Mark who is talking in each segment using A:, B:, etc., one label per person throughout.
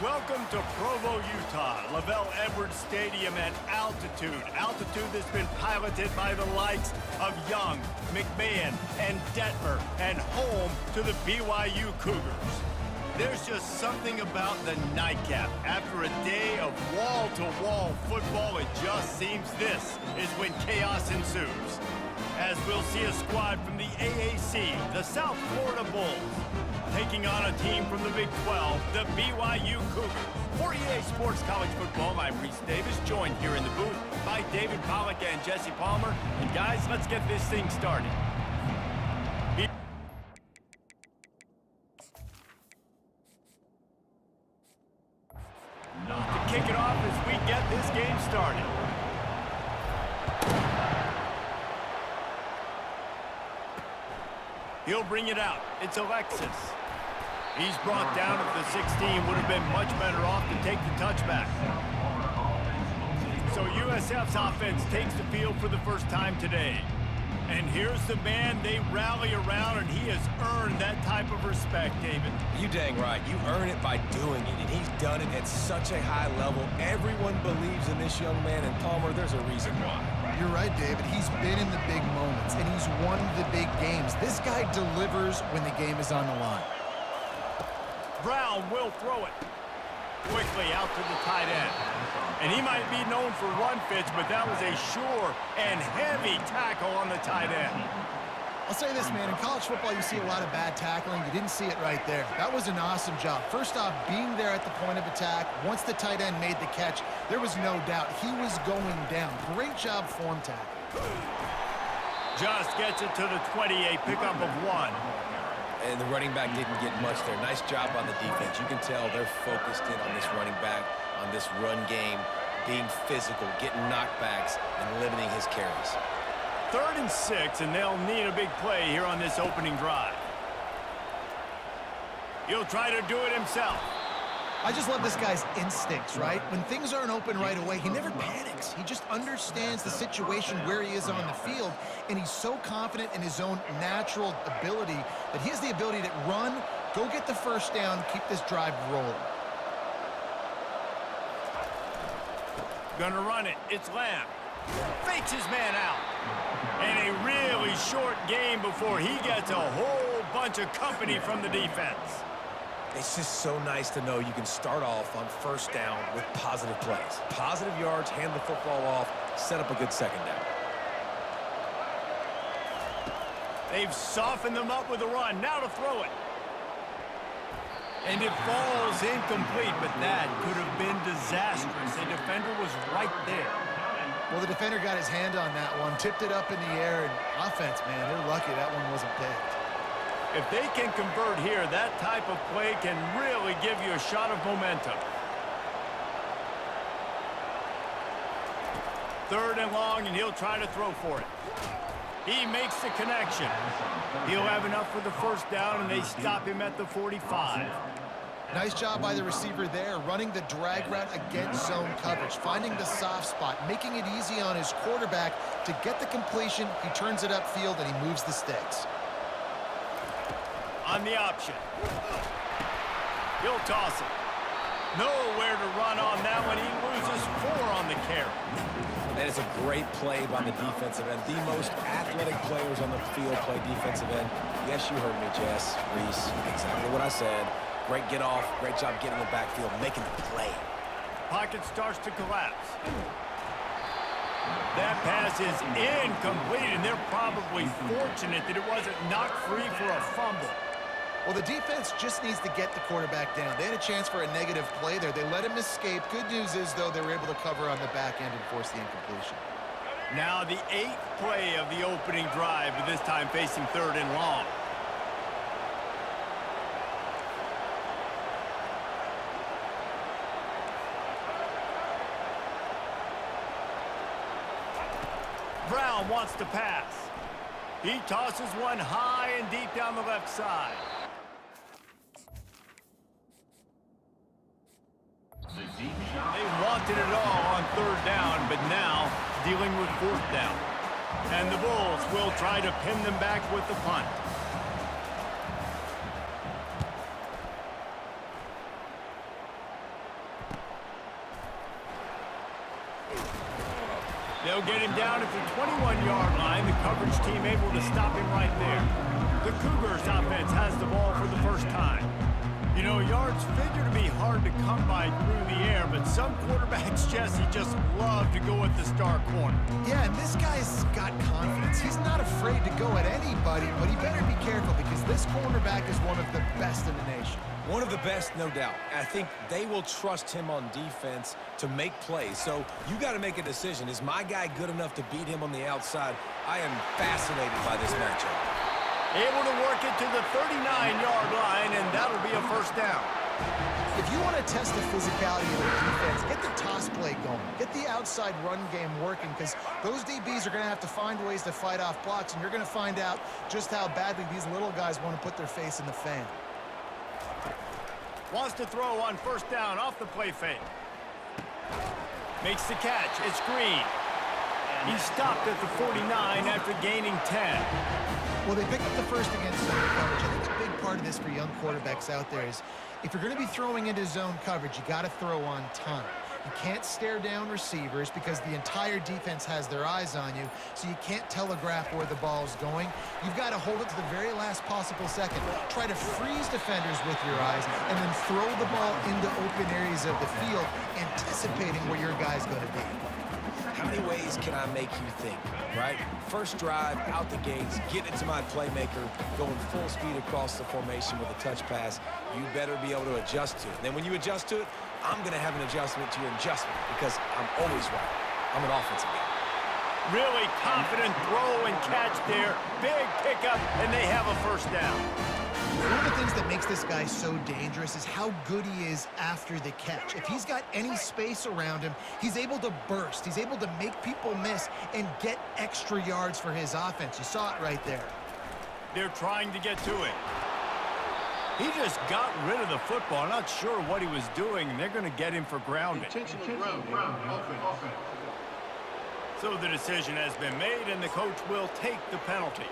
A: Welcome to Provo, Utah, Lavelle Edwards Stadium at altitude. Altitude that's been piloted by the likes of Young, McMahon, and Detmer, and home to the BYU Cougars. There's just something about the nightcap. After a day of wall-to-wall football, it just seems this is when chaos ensues. As we'll see a squad from the AAC, the South Florida Bulls, taking on a team from the Big 12, the BYU Cougars. For EA Sports College Football, I'm Reese Davis, joined here in the booth by David Pollack and Jesse Palmer. And guys, let's get this thing started. To kick it off as we get this game started. He'll bring it out. It's Alexis. He's brought down at the 16. Would have been much better off to take the touchback. So USF's offense takes the field for the first time today. And here's the man they rally around, and he has earned that type of respect, David.
B: You dang right. You earn it by doing it, and he's done it at such a high level. Everyone believes in this young man, and Palmer, there's a reason why.
C: You're right, David. He's been in the big moments, and he's won the big games. This guy delivers when the game is on the line.
A: Brown will throw it quickly out to the tight end. And he might be known for run fits, but that was a sure and heavy tackle on the tight end.
C: I'll say this, man. In college football, you see a lot of bad tackling. You didn't see it right there. That was an awesome job. First off, being there at the point of attack. Once the tight end made the catch, there was no doubt he was going down. Great job form tackle.
A: Just gets it to the 20, a pickup of 1.
B: And the running back didn't get much there. Nice job on the defense. You can tell they're focused in on this running back, on this run game, being physical, getting knockbacks, and limiting his carries.
A: 3rd and 6, and they'll need a big play here on this opening drive. He'll try to do it himself.
C: I just love this guy's instincts, right? When things aren't open right away, he never panics. He just understands the situation where he is on the field, and he's so confident in his own natural ability that he has the ability to run, go get the first down, keep this drive rolling.
A: Gonna run it. It's Lamb. Fakes his man out. And a really short game before he gets a whole bunch of company from the defense.
B: It's just so nice to know you can start off on first down with positive plays. Positive yards, hand the football off, set up a good second down.
A: They've softened them up with a run. Now to throw it. And it falls incomplete, but that could have been disastrous. The defender was right there.
C: Well, the defender got his hand on that one, tipped it up in the air, and offense, man, they're lucky that one wasn't picked.
A: If they can convert here, that type of play can really give you a shot of momentum. 3rd and long, and he'll try to throw for it. He makes the connection. He'll have enough for the first down, and they stop him at the 45.
C: Nice job by the receiver there, running the drag route against zone coverage, finding the soft spot, making it easy on his quarterback to get the completion. He turns it upfield, and he moves the sticks.
A: On the option. He'll toss it. Nowhere to run on that one. He loses 4 on the carry.
B: And it's a great play by the defensive end. The most athletic players on the field play defensive end. Yes, you heard me, Jess, Reese. Exactly what I said. Great get off. Great job getting in the backfield, making the play.
A: Pocket starts to collapse. That pass is incomplete, and they're probably fortunate that it wasn't knocked free for a fumble.
C: Well, the defense just needs to get the quarterback down. They had a chance for a negative play there. They let him escape. Good news is, though, they were able to cover on the back end and force the incompletion.
A: Now the 8th play of the opening drive, but this time facing 3rd and long. Brown wants to pass. He tosses one high and deep down the left side. They wanted it all on third down, but now dealing with fourth down. And the Bulls will try to pin them back with the punt. They'll get him down at the 21-yard line. The coverage team able to stop him right there. The Cougars offense has the ball for the first time. You know, yards figure to be hard to come by through the air, but some quarterbacks, Jesse, just love to go at the star corner.
C: Yeah, and this guy's got confidence. He's not afraid to go at anybody, but he better be careful because this cornerback is one of the best in the nation.
B: One of the best, no doubt. I think they will trust him on defense to make plays. So you got to make a decision. Is my guy good enough to beat him on the outside? I am fascinated by this matchup.
A: Able to work it to the 39-yard line, and that'll be a first down.
C: If you want to test the physicality of the defense, get the toss play going. Get the outside run game working because those DBs are going to have to find ways to fight off blocks, and you're going to find out just how badly these little guys want to put their face in the fan.
A: Wants to throw on first down off the play fake. Makes the catch. It's Green. He stopped at the 49 after gaining 10.
C: Well, they picked up the first against zone coverage. I think a big part of this for young quarterbacks out there is if you're going to be throwing into zone coverage, you got to throw on time. You can't stare down receivers because the entire defense has their eyes on you, so you can't telegraph where the ball's going. You've got to hold it to the very last possible second. Try to freeze defenders with your eyes and then throw the ball into open areas of the field, anticipating where your guy's going to be.
B: How many ways can I make you think, right? First drive, out the gates, get it to my playmaker, going full speed across the formation with a touch pass. You better be able to adjust to it. And then when you adjust to it, I'm going to have an adjustment to your adjustment because I'm always right. I'm an offensive guy.
A: Really confident throw and catch there. Big pickup, and they have a first down.
C: One of the things that makes this guy so dangerous is how good he is after the catch. If he's got any space around him, he's able to burst. He's able to make people miss and get extra yards for his offense. You saw it right there.
A: They're trying to get to it. He just got rid of the football. Not sure what he was doing, and they're going to get him for grounding. So the decision has been made, and the coach will take the penalty.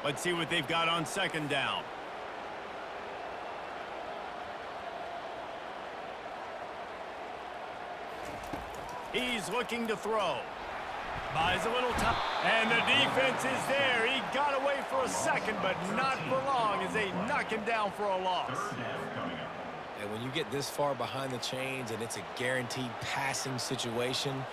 A: Let's see what they've got on second down. He's looking to throw. Buys a little time. And the defense is there. He got away for a second, but not for long as they knock him down for a loss.
B: And when you get this far behind the chains and it's a guaranteed passing situation,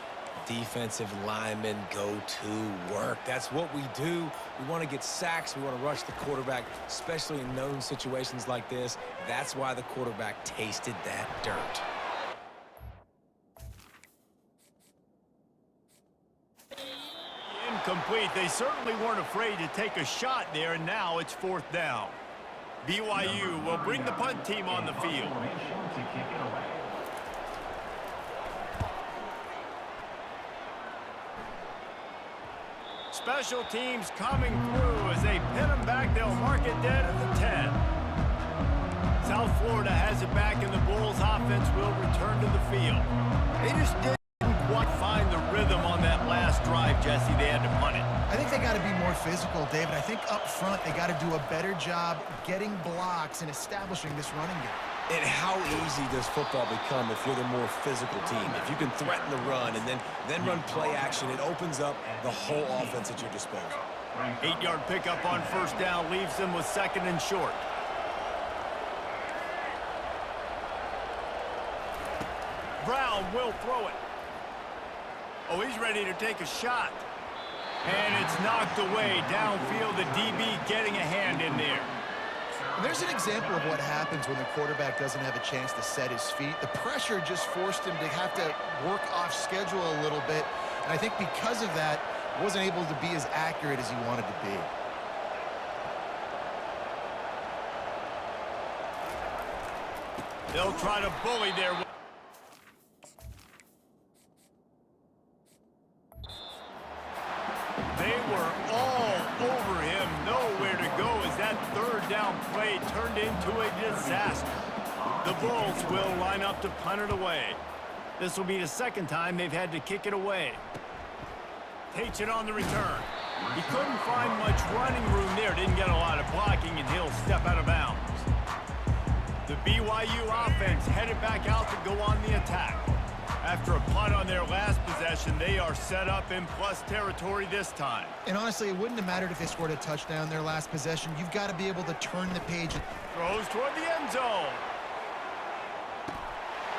B: defensive linemen go to work. That's what we do. We want to get sacks. We want to rush the quarterback, especially in known situations like this. That's why the quarterback tasted that dirt.
A: Incomplete. They certainly weren't afraid to take a shot there, and now it's fourth down. BYU will bring the punt team on the field. Special teams coming through as they pin them back. They'll mark it dead at the 10. South Florida has it back, and the Bulls offense will return to the field. They just didn't quite find the rhythm on that last drive, Jesse. They had to punt it.
C: I think they got to be more physical, David. I think up front they got to do a better job getting blocks and establishing this running game.
B: And how easy does football become if you're the more physical team? If you can threaten the run and then run play action, it opens up the whole offense at your disposal.
A: 8-yard pickup on first down leaves them with second and short. Brown will throw it. Oh, he's ready to take a shot. And it's knocked away downfield. The DB getting a hand in there.
C: There's an example of what happens when the quarterback doesn't have a chance to set his feet. The pressure just forced him to have to work off schedule a little bit. And I think because of that, wasn't able to be as accurate as he wanted to be.
A: They'll try to bully their... that third down play turned into a disaster. The Bulls will line up to punt it away. This will be the second time they've had to kick it away. Takes it on the return. He couldn't find much running room there. Didn't get a lot of blocking, and he'll step out of bounds. The BYU offense headed back out to go on the attack. After a punt on their last possession, they are set up in plus territory this time.
C: And honestly, it wouldn't have mattered if they scored a touchdown their last possession. You've got to be able to turn the page.
A: Throws toward the end zone.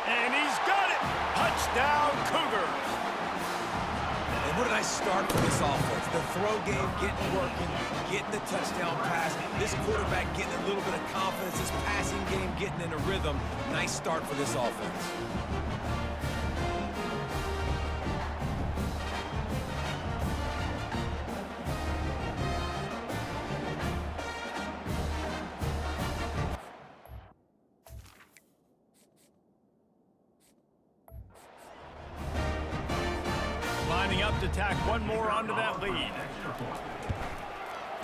A: And he's got it! Touchdown, Cougars!
B: And what a nice start for this offense. The throw game getting working, getting the touchdown pass. This quarterback getting a little bit of confidence. This passing game getting in a rhythm. Nice start for this offense.
A: Lining up to tack one more onto that lead.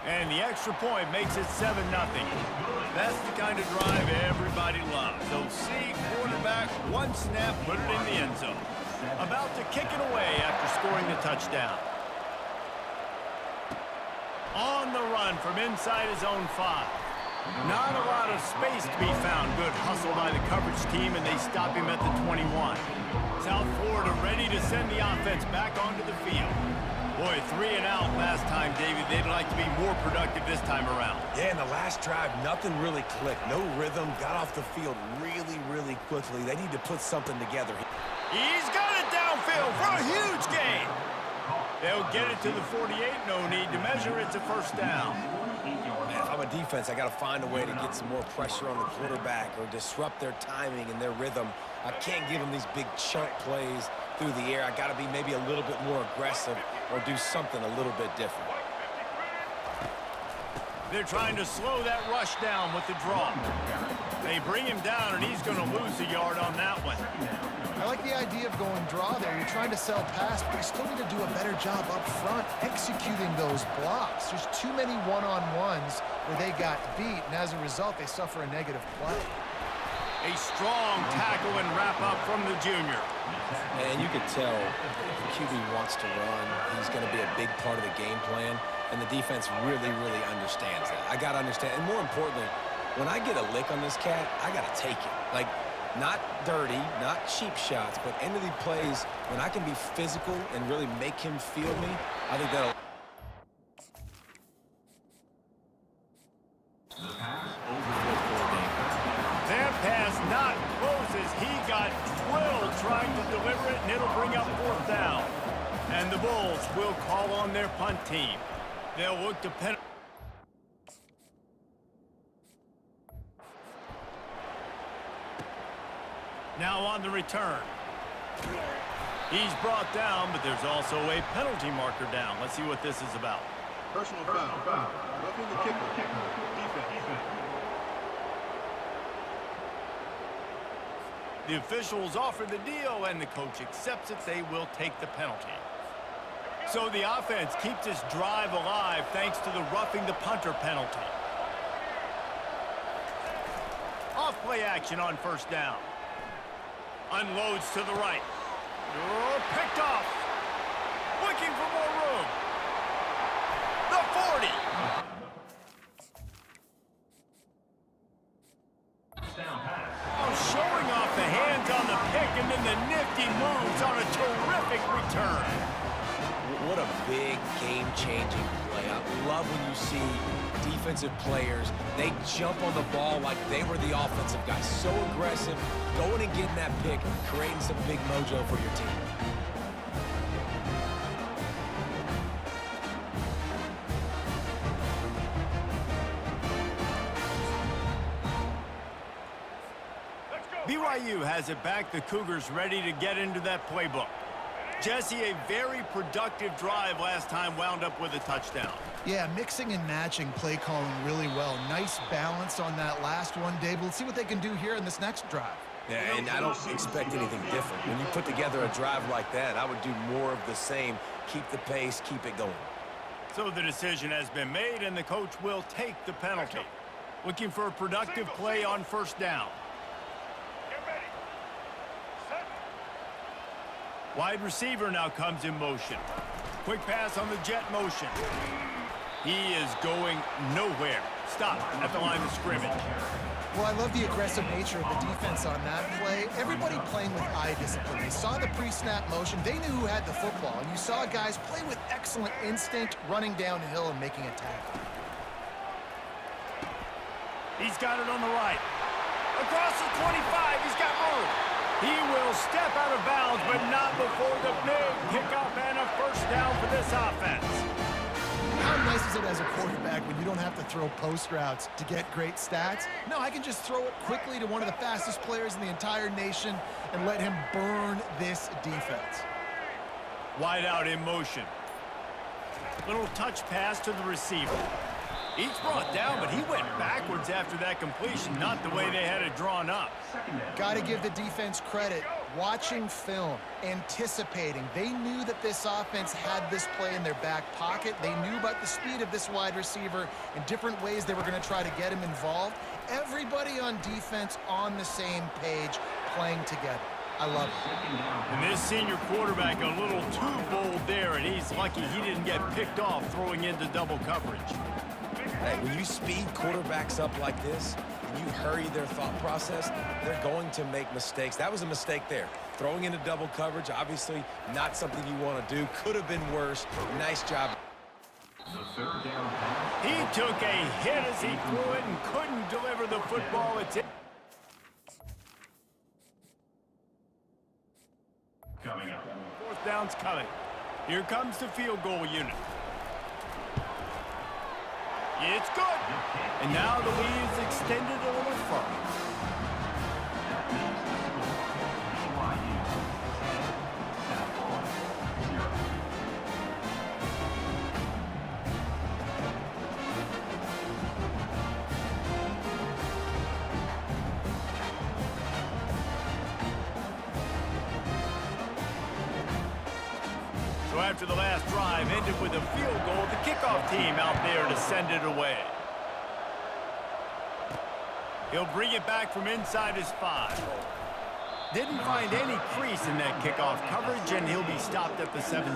A: And the extra point makes it 7-0. That's the kind of drive everybody loves. So see quarterback, one snap, put it in the end zone. About to kick it away after scoring the touchdown. On the run from inside his own 5. Not a lot of space to be found. Good hustle by the coverage team, and they stop him at the 21. South Florida ready to send the offense back onto the field. Boy, 3 and out last time, David. They'd like to be more productive this time around.
B: Yeah, in the last drive, nothing really clicked. No rhythm, got off the field really, really quickly. They need to put something together.
A: He's got it downfield for a huge gain. They'll get it to the 48. No need to measure. It's a first down.
B: Man, if I'm a defense, I got to find a way to get some more pressure on the quarterback or disrupt their timing and their rhythm. I can't give them these big chunk plays through the air. I got to be maybe a little bit more aggressive or do something a little bit different.
A: They're trying to slow that rush down with the draw. They bring him down, and he's going to lose a yard on that one.
C: I like the idea of going draw there. You're trying to sell pass, but you still need to do a better job up front executing those blocks. There's too many one-on-ones where they got beat, and as a result, they suffer a negative play.
A: A strong tackle and wrap up from the junior.
B: And you could tell if the QB wants to run, he's going to be a big part of the game plan, and the defense really, really understands that. I got to understand, and more importantly, when I get a lick on this cat, I got to take it. Like, not dirty, not cheap shots, but end of the plays, when I can be physical and really make him feel me, I think that'll...
A: That pass not closes. He got drilled trying to deliver it, and it'll bring up 4th down. And the Bulls will call on their punt team. They'll look to pen. Now on the return. He's brought down, but there's also a penalty marker down. Let's see what this is about.
D: Personal foul. Roughing the kicker. Defense.
A: The officials offer the deal, and the coach accepts it. They will take the penalty. So the offense keeps this drive alive thanks to the roughing the punter penalty. Off play action on 1st down. Unloads to the right. Oh, picked off. Looking for more room. The 40. Oh, showing off the hands on the pick, and then the nifty moves on a terrific return.
B: What a big game-changing play. I love when you see defensive players, they jump on the ball like they were the offensive guy. So aggressive, going and getting that pick, creating some big mojo for your team.
A: BYU has it back. The Cougars ready to get into that playbook. Jesse, a very productive drive last time wound up with a touchdown.
C: Yeah, mixing and matching play calling really well. Nice balance on that last one, Dave. We'll see what they can do here in this next drive.
B: Yeah, and I don't expect anything different. When you put together a drive like that, I would do more of the same. Keep the pace, keep it going.
A: So the decision has been made, and the coach will take the penalty. Looking for a productive play on first down. Wide receiver now comes in motion. Quick pass on the jet motion. He is going nowhere. Stop at the line of scrimmage.
C: Well, I love the aggressive nature of the defense on that play. Everybody playing with eye discipline. They saw the pre-snap motion. They knew who had the football. And you saw guys play with excellent instinct, running downhill and making a tackle.
A: He's got it on the right. Across the 25, he's got room. He will step out of bounds, but not before the big pickup and a first down for this offense.
C: How nice is it as a quarterback when you don't have to throw post routes to get great stats? No, I can just throw it quickly to one of the fastest players in the entire nation and let him burn this defense.
A: Wide out in motion. Little touch pass to the receiver. He's brought down, but he went backwards after that completion, not the way they had it drawn up.
C: Got to give the defense credit. Watching film, anticipating. They knew that this offense had this play in their back pocket. They knew about the speed of this wide receiver and different ways they were going to try to get him involved. Everybody on defense on the same page, playing together. I love it.
A: And this senior quarterback a little too bold there, and he's lucky he didn't get picked off throwing into double coverage.
B: Hey, when you speed quarterbacks up like this, and you hurry their thought process, they're going to make mistakes. That was a mistake there. Throwing into double coverage, obviously not something you want to do. Could have been worse. Nice job.
A: He took a hit as he threw it and couldn't deliver the football. It's in.
D: Coming up.
A: Fourth down's coming. Here comes the field goal unit. It's good. And now the lead is extended a little further. So after the last drive ended with a field goal, the kickoff team out there to send it away. He'll bring it back from inside his 5. Didn't find any crease in that kickoff coverage, and he'll be stopped at the 17.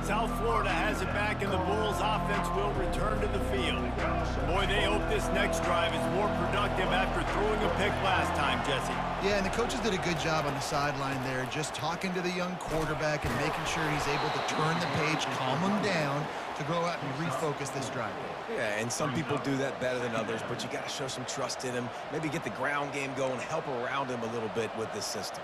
A: South Florida has it back, and the Bulls offense will return to the field. Boy, they hope this next drive is more productive after throwing a pick last time, Jesse.
C: Yeah, and the coaches did a good job on the sideline there, just talking to the young quarterback and making sure he's able to turn the page, calm him down to go out and refocus this drive.
B: Yeah, and some people do that better than others, but you got to show some trust in him. Maybe get the ground game going, help around him a little bit with this system.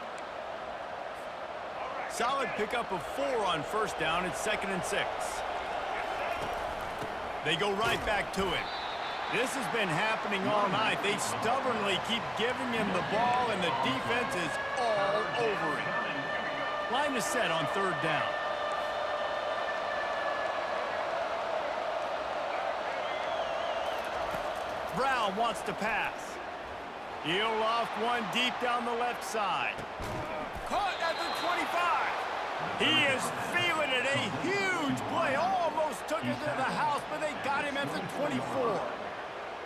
A: Solid pickup of 4 on first down. It's 2nd and 6. They go right back to it. This has been happening all night. They stubbornly keep giving him the ball, and the defense is all over it. Line is set on 3rd down. Brown wants to pass. He'll loft one deep down the left side. Caught at the 25. He is feeling it. A huge play. Almost took it to the house, but they got him at the 24.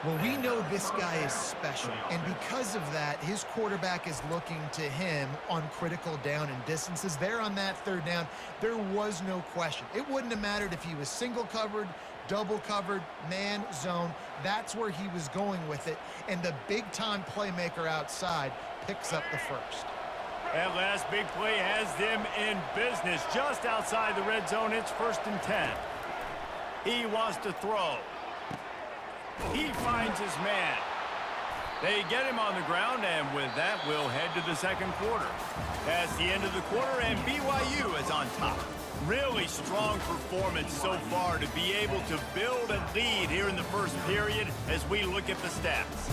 C: Well, we know this guy is special, and because of that, his quarterback is looking to him on critical down and distances. There on that 3rd down, there was no question. It wouldn't have mattered if he was single covered, double covered, man, zone. That's where he was going with it, and the big-time playmaker outside picks up the first.
A: That last big play has them in business. Just outside the red zone, it's 1st and 10. He wants to throw. He finds his man. They get him on the ground, and with that, we'll head to the 2nd quarter. That's the end of the quarter, and BYU is on top. Really strong performance so far to be able to build a lead here in the 1st period as we look at the stats.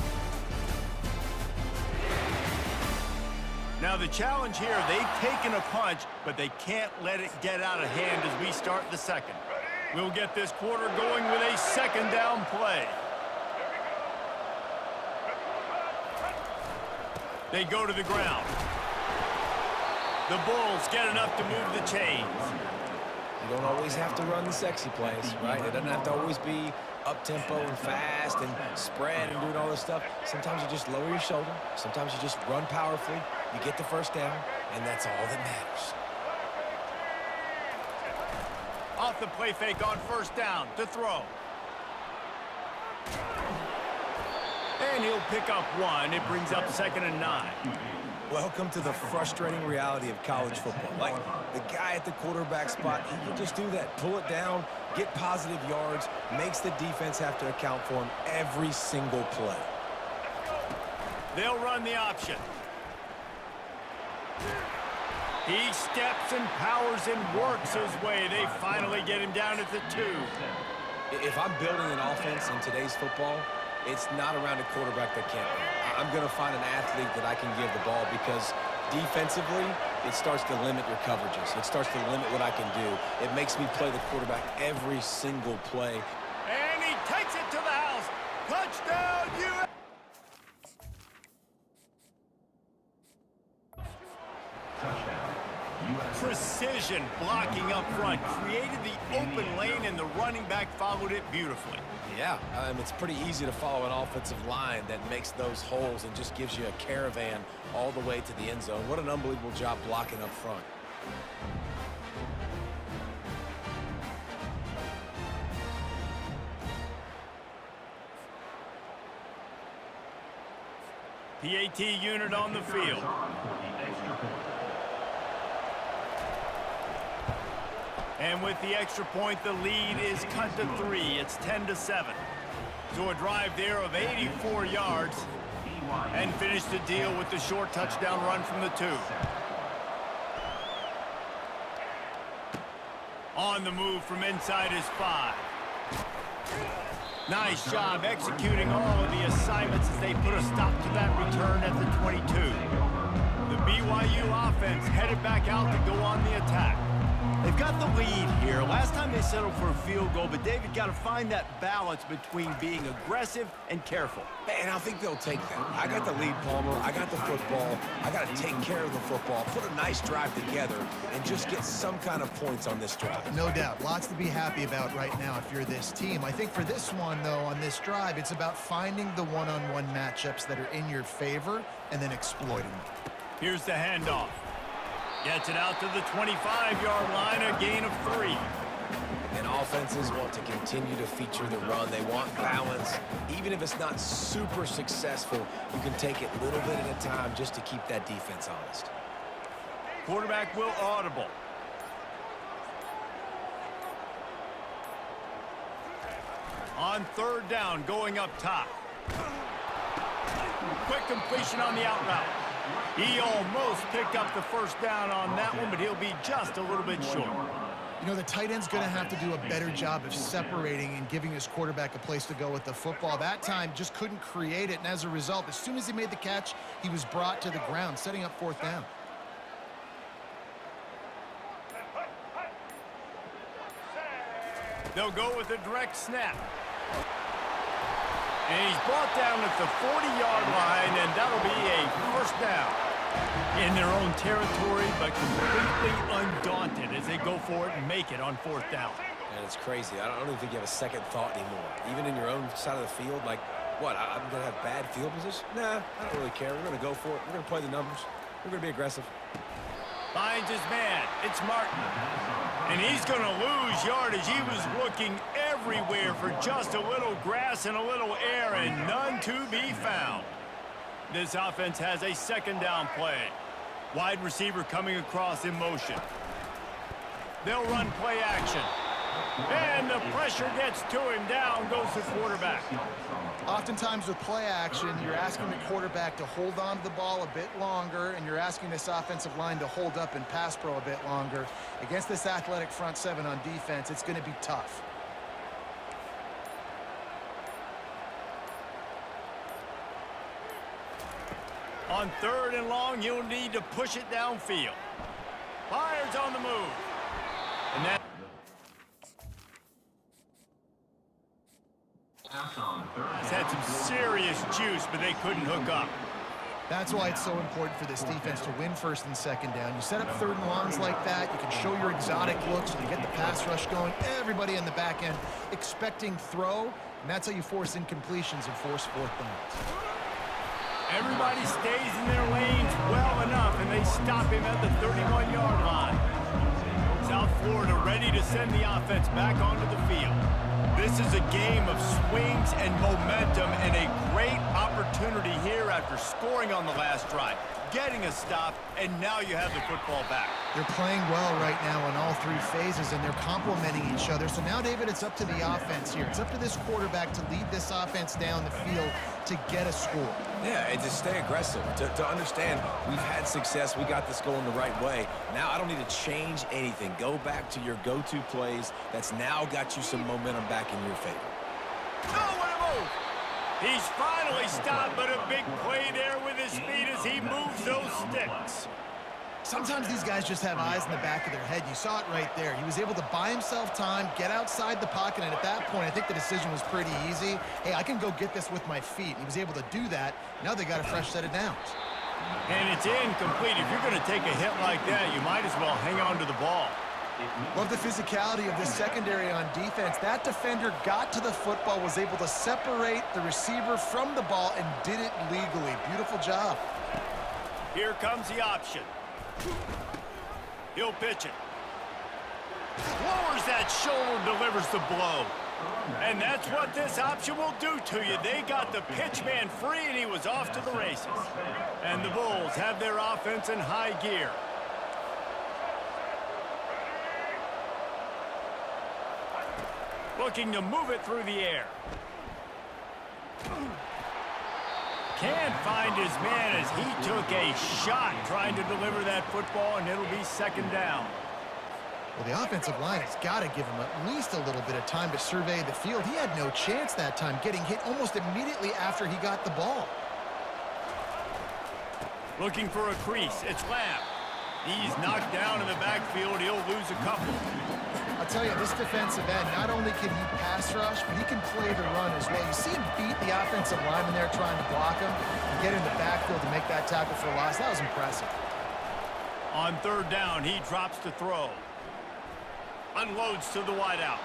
A: Now the challenge here, they've taken a punch, but they can't let it get out of hand as we start the 2nd. We'll get this quarter going with a 2nd down play. They go to the ground. The Bulls get enough to move the chains.
B: You don't always have to run the sexy plays, right? It doesn't have to always be up-tempo and fast and spread and doing all this stuff. Sometimes you just lower your shoulder. Sometimes you just run powerfully. You get the first down, and that's all that matters.
A: Off the play fake on first down to throw. And he'll pick up one. It brings up 2nd and 9.
B: Welcome to the frustrating reality of college football. Like, the guy at the quarterback spot, he can just do that. Pull it down, get positive yards, makes the defense have to account for him every single play.
A: They'll run the option. He steps and powers and works his way. They finally get him down at the 2.
B: If I'm building an offense in today's football, it's not around a quarterback that can't run. I'm going to find an athlete that I can give the ball because defensively, it starts to limit your coverages. It starts to limit what I can do. It makes me play the quarterback every single play.
A: And he takes it to the house. Touchdown, USF! Precision blocking up front. Created the open lane, and the running back followed it beautifully.
B: Yeah, it's pretty easy to follow an offensive line that makes those holes and just gives you a caravan all the way to the end zone. What an unbelievable job blocking up front.
A: PAT unit on the field. And with the extra point, the lead is cut to 3. It's 10-7. So a drive there of 84 yards. And finish the deal with the short touchdown run from the 2. On the move from inside his 5. Nice job executing all of the assignments as they put a stop to that return at the 22. The BYU offense headed back out to go on the attack. They've got the lead here. Last time they settled for a field goal, but David got to find that balance between being aggressive and careful.
B: And I think they'll take that. I got the lead, Palmer. I got the football. I got to take care of the football, put a nice drive together, and just get some kind of points on this drive.
C: No doubt. Lots to be happy about right now if you're this team. I think for this one, though, on this drive, it's about finding the one-on-one matchups that are in your favor and then exploiting them.
A: Here's the handoff. Gets it out to the 25-yard line, a gain of 3.
B: And offenses want to continue to feature the run. They want balance. Even if it's not super successful, you can take it little bit at a time just to keep that defense honest.
A: Quarterback will audible. On 3rd down, going up top. Quick completion on the out route. He almost picked up the first down on that one, but he'll be just a little bit short.
C: You know, the tight end's going to have to do a better job of separating and giving his quarterback a place to go with the football. That time just couldn't create it, and as a result, as soon as he made the catch, he was brought to the ground, setting up 4th down.
A: They'll go with a direct snap. And he's brought down at the 40-yard line, and that'll be a first down. In their own territory, but completely undaunted as they go for it and make it on 4th down.
B: And it's crazy. I don't even think you have a second thought anymore. Even in your own side of the field, like, what, I'm going to have bad field position? Nah, I don't really care. We're going to go for it. We're going to play the numbers. We're going to be aggressive.
A: Finds his man. It's Martin. And he's going to lose yardage. He was looking everywhere for just a little grass and a little air, and none to be found. This offense has a 2nd down play. Wide receiver coming across in motion. They'll run play action. And the pressure gets to him. Down goes the quarterback.
C: Oftentimes with play action, you're asking the quarterback to hold on to the ball a bit longer, and you're asking this offensive line to hold up and pass pro a bit longer. Against this athletic front 7 on defense, it's going to be tough.
A: On 3rd and long, you'll need to push it downfield. Fires on the move. And that has had some serious juice, but they couldn't hook up.
C: That's why it's so important for this defense to win first and second down. You set up third and longs like that, you can show your exotic looks, you get the pass rush going, everybody in the back end expecting throw, and that's how you force incompletions and force fourth downs.
A: Everybody stays in their lanes well enough, and they stop him at the 31-yard line. South Florida ready to send the offense back onto the field. This is a game of swings and momentum, and a great opportunity here after scoring on the last drive, getting a stop, and now you have the football back.
C: They're playing well right now on all three phases, and they're complementing each other. So now, David, it's up to the offense here. It's up to this quarterback to lead this offense down the field to get a score.
B: Yeah, and to stay aggressive, to understand we've had success, we got this going the right way. Now I don't need to change anything. Go back to your go-to plays. That's now got you some momentum back in your favor.
A: Oh, what a move! He's finally stopped, but a big play there with his feet as he moves those sticks.
C: Sometimes these guys just have eyes in the back of their head. You saw it right there. He was able to buy himself time, get outside the pocket, and at that point, I think the decision was pretty easy. Hey, I can go get this with my feet. He was able to do that. Now they got a fresh set of downs.
A: And it's incomplete. If you're going to take a hit like that, you might as well hang on to the ball.
C: Love the physicality of this secondary on defense. That defender got to the football, was able to separate the receiver from the ball, and did it legally. Beautiful job.
A: Here comes the option. He'll pitch it. Lowers that shoulder, delivers the blow. And that's what this option will do to you. They got the pitch man free, and he was off to the races. And the Bulls have their offense in high gear. Looking to move it through the air. Can't find his man as he took a shot trying to deliver that football, and it'll be second down.
C: Well, the offensive line has got to give him at least a little bit of time to survey the field. He had no chance that time, getting hit almost immediately after he got the ball.
A: Looking for a crease. It's Lamb. He's knocked down in the backfield. He'll lose a couple.
C: I'll tell you, this defensive end, not only can he pass rush, but he can play the run as well. You see him beat the offensive lineman there trying to block him and get in the backfield to make that tackle for a loss. That was impressive.
A: On third down, he drops to throw. Unloads to the wideout.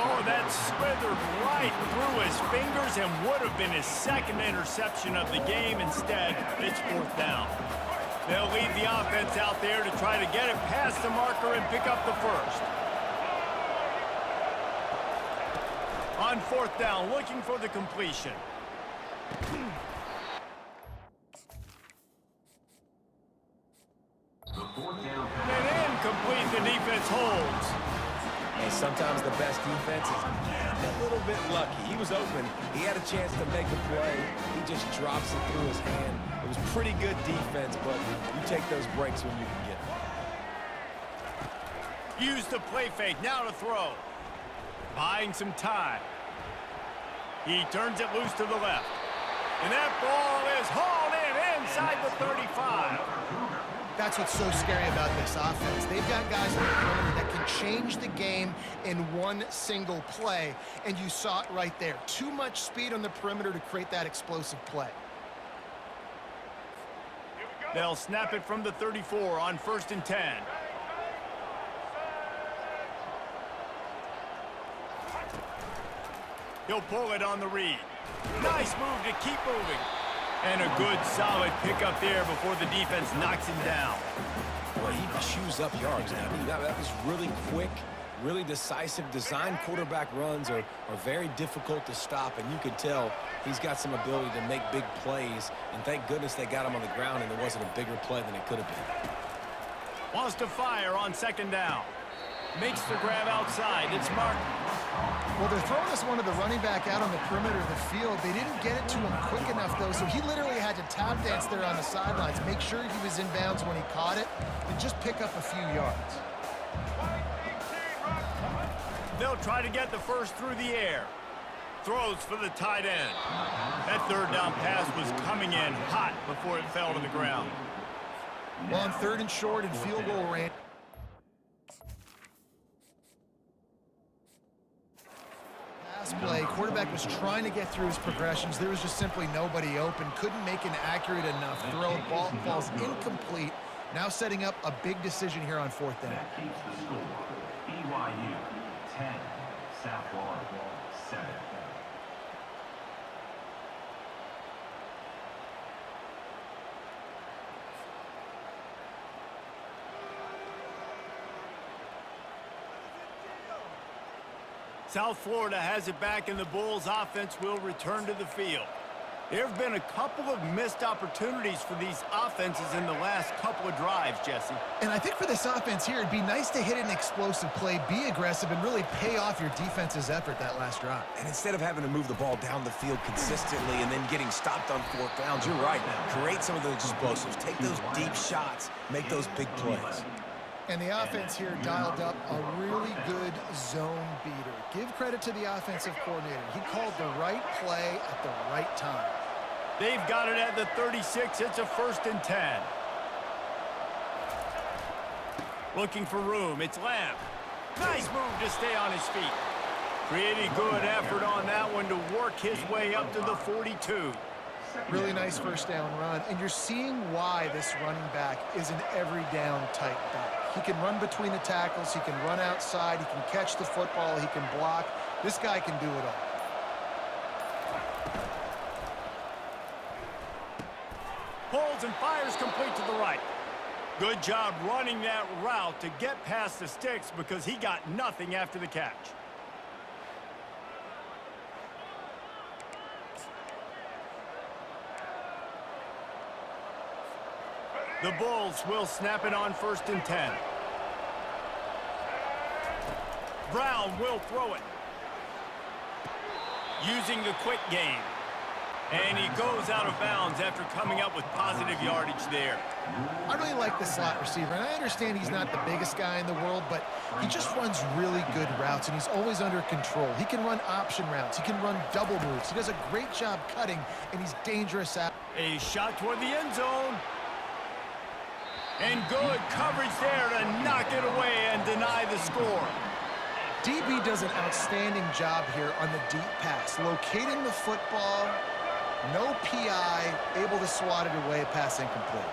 A: Oh, that slithered right through his fingers and would have been his second interception of the game. Instead, it's fourth down. They'll leave the offense out there to try to get it past the marker and pick up the first. On fourth down, looking for the completion. And incomplete, the defense holds.
B: And sometimes the best defense is a little bit lucky. He was open. He had a chance to make a play. He just drops it through his hand. It was pretty good defense, but you take those breaks when you can get them.
A: Use the play fake, now to throw. Buying some time. He turns it loose to the left. And that ball is hauled in inside the 35.
C: That's what's so scary about this offense. They've got guys in the perimeter that can change the game in one single play, and you saw it right there. Too much speed on the perimeter to create that explosive play.
A: They'll snap it from the 34 on 1st and 10. He'll pull it on the read. Nice move to keep moving. And a good, solid pickup there before the defense knocks him down.
B: Boy, he chews up yards now. That was really quick, really decisive. Design quarterback runs are very difficult to stop, and you could tell he's got some ability to make big plays. And thank goodness they got him on the ground and there wasn't a bigger play than it could have been.
A: Wants to fire on second down. Makes the grab outside. It's Martin.
C: Well, they're throwing this one to the running back out on the perimeter of the field. They didn't get it to him quick enough, though, so he literally had to tap dance there on the sidelines, make sure he was in bounds when he caught it, and just pick up a few yards.
A: They'll try to get the first through the air. Throws for the tight end. That third down pass was coming in hot before it fell to the ground.
C: Well, on 3rd and short and field goal range. blitz play. Quarterback was trying to get through his progressions. There was just simply nobody open. Couldn't make an accurate enough throw. Ball falls incomplete. Now setting up a big decision here on 4th down.
E: That keeps the score. BYU 10, South Florida 7.
A: South Florida has it back, and the Bulls offense will return to the field. There have been a couple of missed opportunities for these offenses in the last couple of drives, Jesse.
C: And I think for this offense here, it'd be nice to hit an explosive play, be aggressive, and really pay off your defense's effort that last drive.
B: And instead of having to move the ball down the field consistently and then getting stopped on 4th downs, you're right. Create some of those explosives. Take those deep shots. Make those big plays.
C: And the offense here dialed up a really good zone beater. Give credit to the offensive coordinator. He called the right play at the right time.
A: They've got it at the 36. It's a 1st and 10. Looking for room. It's Lamb. Nice move to stay on his feet. Pretty good effort on that one to work his way up to the 42.
C: Really nice 1st down run. And you're seeing why this running back is an every down type back. He can run between the tackles. He can run outside. He can catch the football. He can block. This guy can do it all.
A: Pulls and fires complete to the right. Good job running that route to get past the sticks because he got nothing after the catch. The Bulls will snap it on 1st and 10. Brown will throw it. Using the quick game. And he goes out of bounds after coming up with positive yardage there.
C: I really like the slot receiver, and I understand he's not the biggest guy in the world, but he just runs really good routes, and he's always under control. He can run option routes. He can run double moves. He does a great job cutting, and he's dangerous out.
A: A shot toward the end zone. And good coverage there to knock it away and deny the score.
C: DB does an outstanding job here on the deep pass, locating the football, no PI, able to swat it away, pass incomplete.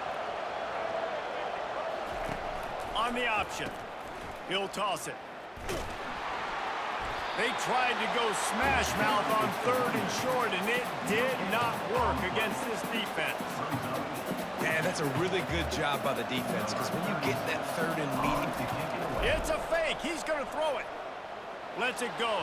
A: On the option, he'll toss it. They tried to go smash mouth on 3rd and short, and it did not work against this defense.
B: Man, that's a really good job by the defense, because when you get that 3rd and medium,
A: It's a fake. He's going to throw it. Lets it go.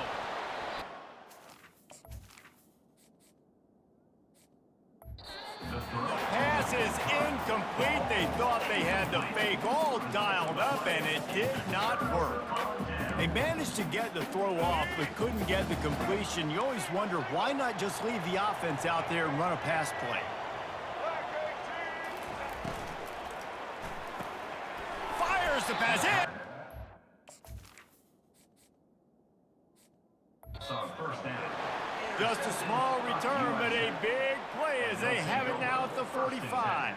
A: Pass is incomplete. They thought they had the fake all dialed up, and it did not work. They managed to get the throw off, but couldn't get the completion. You always wonder, why not just leave the offense out there and run a pass play? Fires the pass in.
E: So 1st down.
A: Just a small return, but a big play as they have it now at the 45.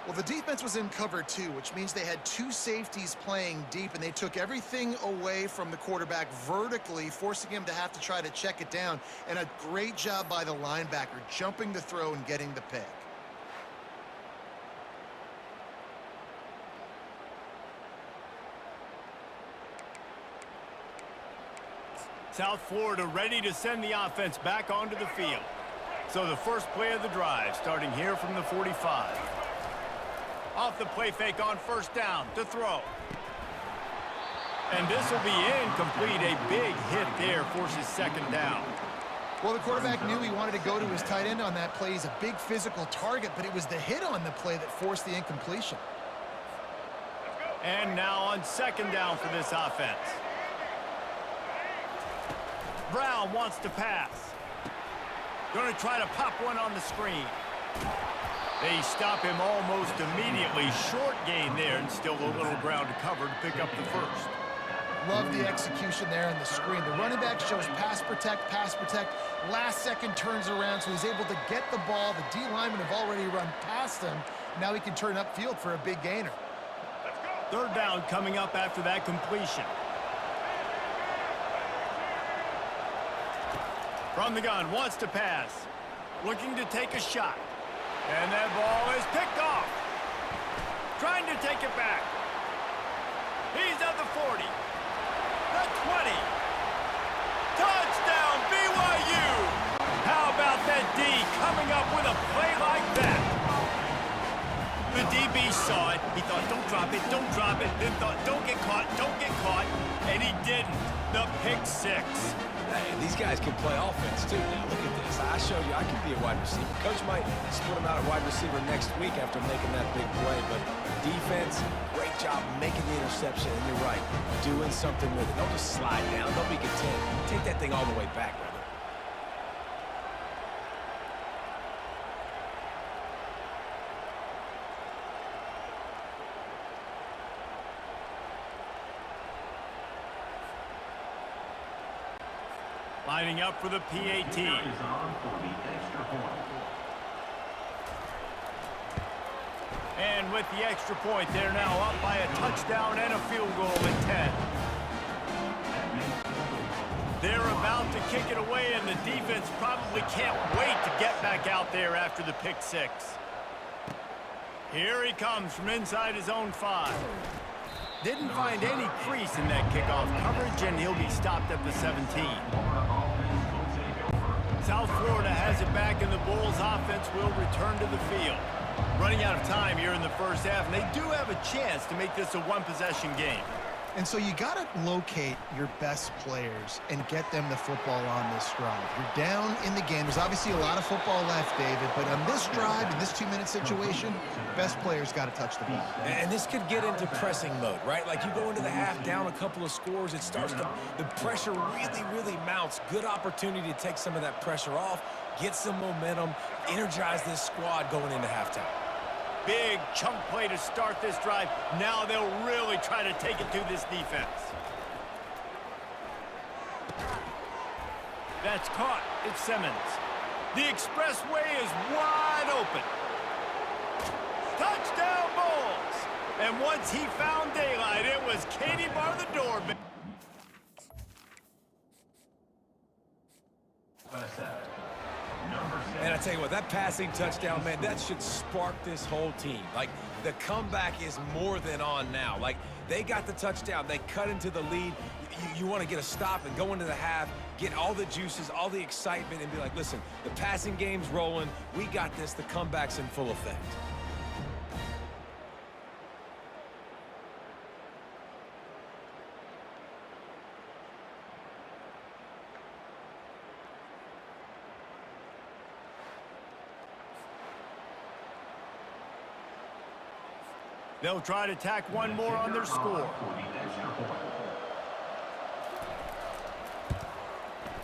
C: Well, the defense was in cover 2, which means they had 2 safeties playing deep, and they took everything away from the quarterback vertically, forcing him to have to try to check it down. And a great job by the linebacker, jumping the throw and getting the pick.
A: South Florida ready to send the offense back onto the field. So the first play of the drive, starting here from the 45. Off the play fake on 1st down to throw. And this will be incomplete. A big hit there forces 2nd down.
C: Well, the quarterback knew he wanted to go to his tight end on that play. He's a big physical target, but it was the hit on the play that forced the incompletion.
A: And now on 2nd down for this offense. Brown wants to pass. Going to try to pop one on the screen. They stop him almost immediately. Short gain there, and still a little ground to cover to pick up the 1st.
C: Love the execution there on the screen. The running back shows pass protect, last second turns around, so he's able to get the ball. The D linemen have already run past him. Now he can turn upfield for a big gainer.
A: 3rd down coming up after that completion. From the gun, wants to pass. Looking to take a shot. And that ball is picked off. Trying to take it back. He's at the 40. The 20. Touchdown, BYU! How about that D coming up with a play like that? The DB saw it. He thought, don't drop it, don't drop it. Then thought, don't get caught, don't get caught. And he didn't. The pick six.
B: Hey, these guys can play offense, too. Now, look at this. I showed you I can be a wide receiver. Coach might split him out at wide receiver next week after making that big play. But defense, great job making the interception. And you're right, doing something with it. Don't just slide down. Don't be content. Take that thing all the way back, brother.
A: Lining up for the PAT.
E: Is on for the extra point.
A: And with the extra point, they're now up by a touchdown and a field goal at 10. They're about to kick it away, and the defense probably can't wait to get back out there after the pick six. Here he comes from inside his own 5. Didn't find any crease in that kickoff coverage, and he'll be stopped at the 17. South Florida has it back, and the Bulls offense will return to the field. Running out of time here in the first half, and they do have a chance to make this a one-possession game.
C: And so you got to locate your best players and get them the football on this drive. You're down in the game. There's obviously a lot of football left, David, but on this drive, in this 2-minute situation, best players got to touch the ball.
B: And this could get into pressing mode, right? Like you go into the half down a couple of scores, it starts to, the pressure really mounts. Good opportunity to take some of that pressure off, get some momentum, energize this squad going into halftime.
A: Big chunk play to start this drive. Now they'll really try to take it to this defense. That's caught. It's Simmons. The expressway is wide open. Touchdown Bulls! And once he found daylight, it was Katie bar the door.
B: And I tell you what, that passing touchdown, man, that should spark this whole team. Like, the comeback is more than on now. Like, they got the touchdown. They cut into the lead. You want to get a stop and go into the half, get all the juices, all the excitement, and be like, listen, the passing game's rolling. We got this. The comeback's in full effect.
A: They'll try to tack one more on their score.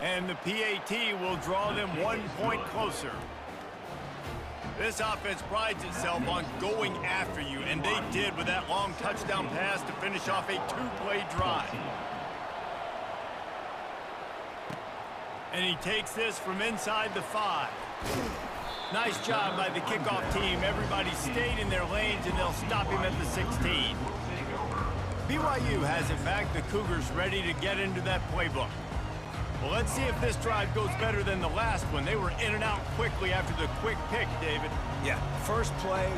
A: And the PAT will draw them 1 point closer. This offense prides itself on going after you, and they did with that long touchdown pass to finish off a 2-play drive. And he takes this from inside the 5. Nice job by the kickoff team. Everybody stayed in their lanes, and they'll stop him at the 16. BYU has it back. The Cougars ready to get into that playbook. Well, let's see if this drive goes better than the last one. They were in and out quickly after the quick pick, David.
B: Yeah, first play,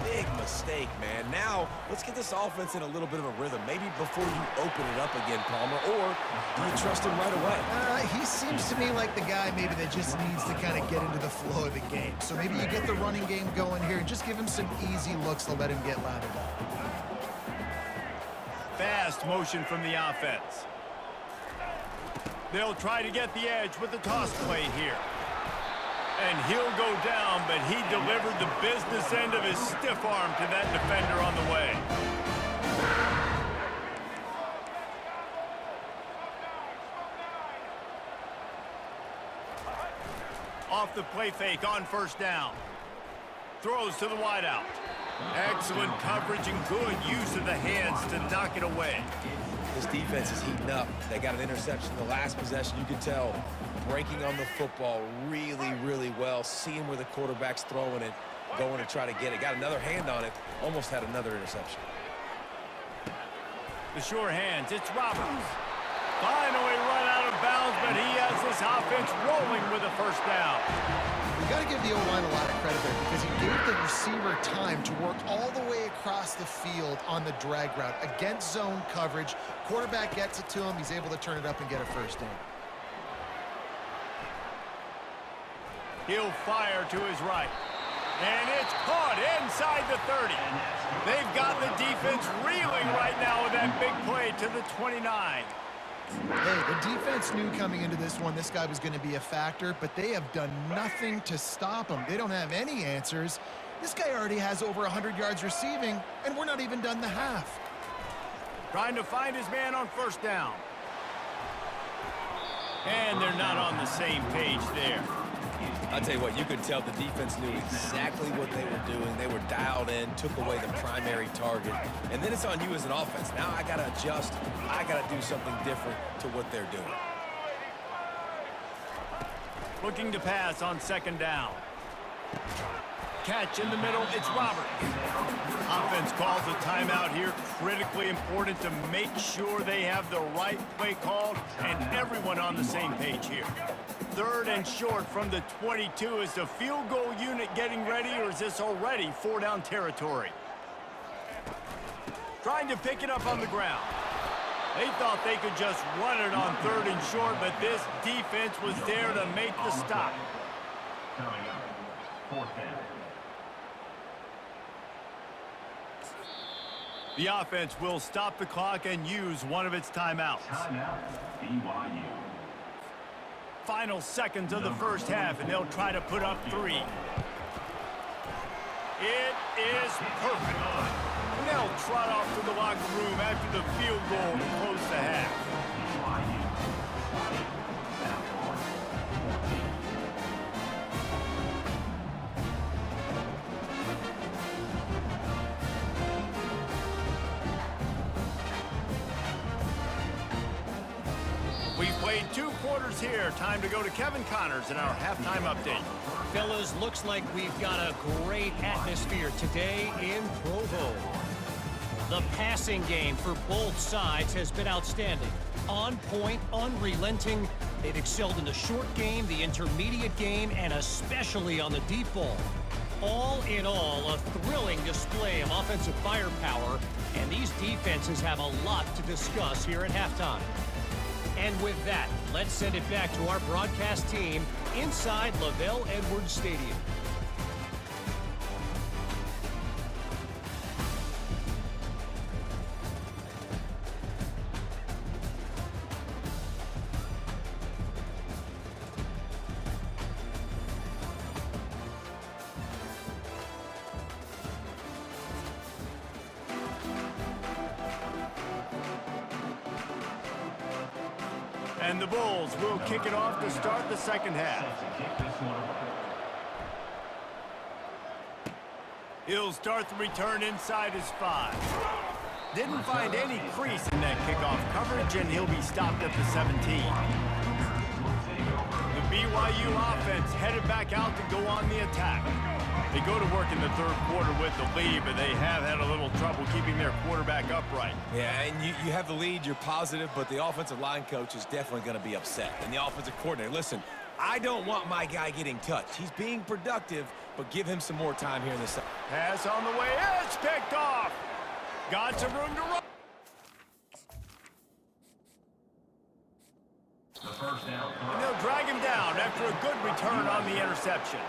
B: big mistake, man. Now, let's get this offense in a little bit of a rhythm. Maybe before you open it up again, Palmer, or do you trust him right away?
C: He seems to me like the guy maybe that just needs to kind of get into the flow of the game. So maybe you get the running game going here and just give him some easy looks to let him get lathered up.
A: Fast motion from the offense. They'll try to get the edge with the toss play here. And he'll go down, but he delivered the business end of his stiff arm to that defender on the way. Off the play fake on first down. Throws to the wideout. Excellent coverage and good use of the hands to knock it away.
B: This defense is heating up. They got an interception in the last possession. You could tell breaking on the football really well, seeing where the quarterback's throwing it, going to try to get it. Got another hand on it, almost had another interception.
A: The sure hands, it's Roberts. Finally run out of bounds, but he has this offense offense rolling with a first down.
C: You got to give the O-line a lot of credit there because he gave the receiver time to work all the way across the field on the drag route against zone coverage. Quarterback gets it to him. He's able to turn it up and get a first down.
A: He'll fire to his right. And it's caught inside the 30. They've got the defense reeling right now with that big play to the 29.
C: Hey, the defense knew coming into this one this guy was going to be a factor, but they have done nothing to stop him. They don't have any answers. This guy already has over 100 yards receiving, and we're not even done the half.
A: Trying to find his man on first down. And they're not on the same page there.
B: I'll tell you what, you could tell the defense knew exactly what they were doing. They were dialed in, took away the primary target, and then it's on you as an offense. Now I got to adjust. I got to do something different to what they're doing.
A: Looking to pass on second down. Catch in the middle, it's Robert. Offense calls a timeout here. Critically important to make sure they have the right play called and everyone on the same page here. Third and short from the 22. Is the field goal unit getting ready, or is this already four-down territory? Trying to pick it up on the ground. They thought they could just run it on third and short, but this defense was there to make the stop.
E: Coming up, fourth down.
A: The offense will stop the clock and use one of its timeouts.
E: Timeout, BYU.
A: Final seconds of the first half, and they'll try to put up 3. It is perfect. And they'll trot off to the locker room after the field goal to close the half.
E: BYU, 20, South Florida, 14.
A: We've played 2 quarters here. Time to go to Kevin Connors in our halftime update.
F: Fellas, looks like we've got a great atmosphere today in Provo. The passing game for both sides has been outstanding. On point, unrelenting. They've excelled in the short game, the intermediate game, and especially on the deep ball. All in all, a thrilling display of offensive firepower, and these defenses have a lot to discuss here at halftime. And with that, let's send it back to our broadcast team inside Lavelle Edwards Stadium.
A: And the Bulls will kick it off to start the second half. He'll start the return inside his 5. Didn't find any crease in that kickoff coverage, and he'll be stopped at the 17. The BYU offense headed back out to go on the attack. They go to work in the third quarter with the lead, but they have had a little trouble keeping their quarterback upright.
B: Yeah, and you have the lead, you're positive, but the offensive line coach is definitely going to be upset. And the offensive coordinator, listen, I don't want my guy getting touched. He's being productive, but give him some more time here in the second.
A: Pass on the way, it's picked off. Got some room to run.
E: The first down.
A: And they'll drag him down after a good return on the interception.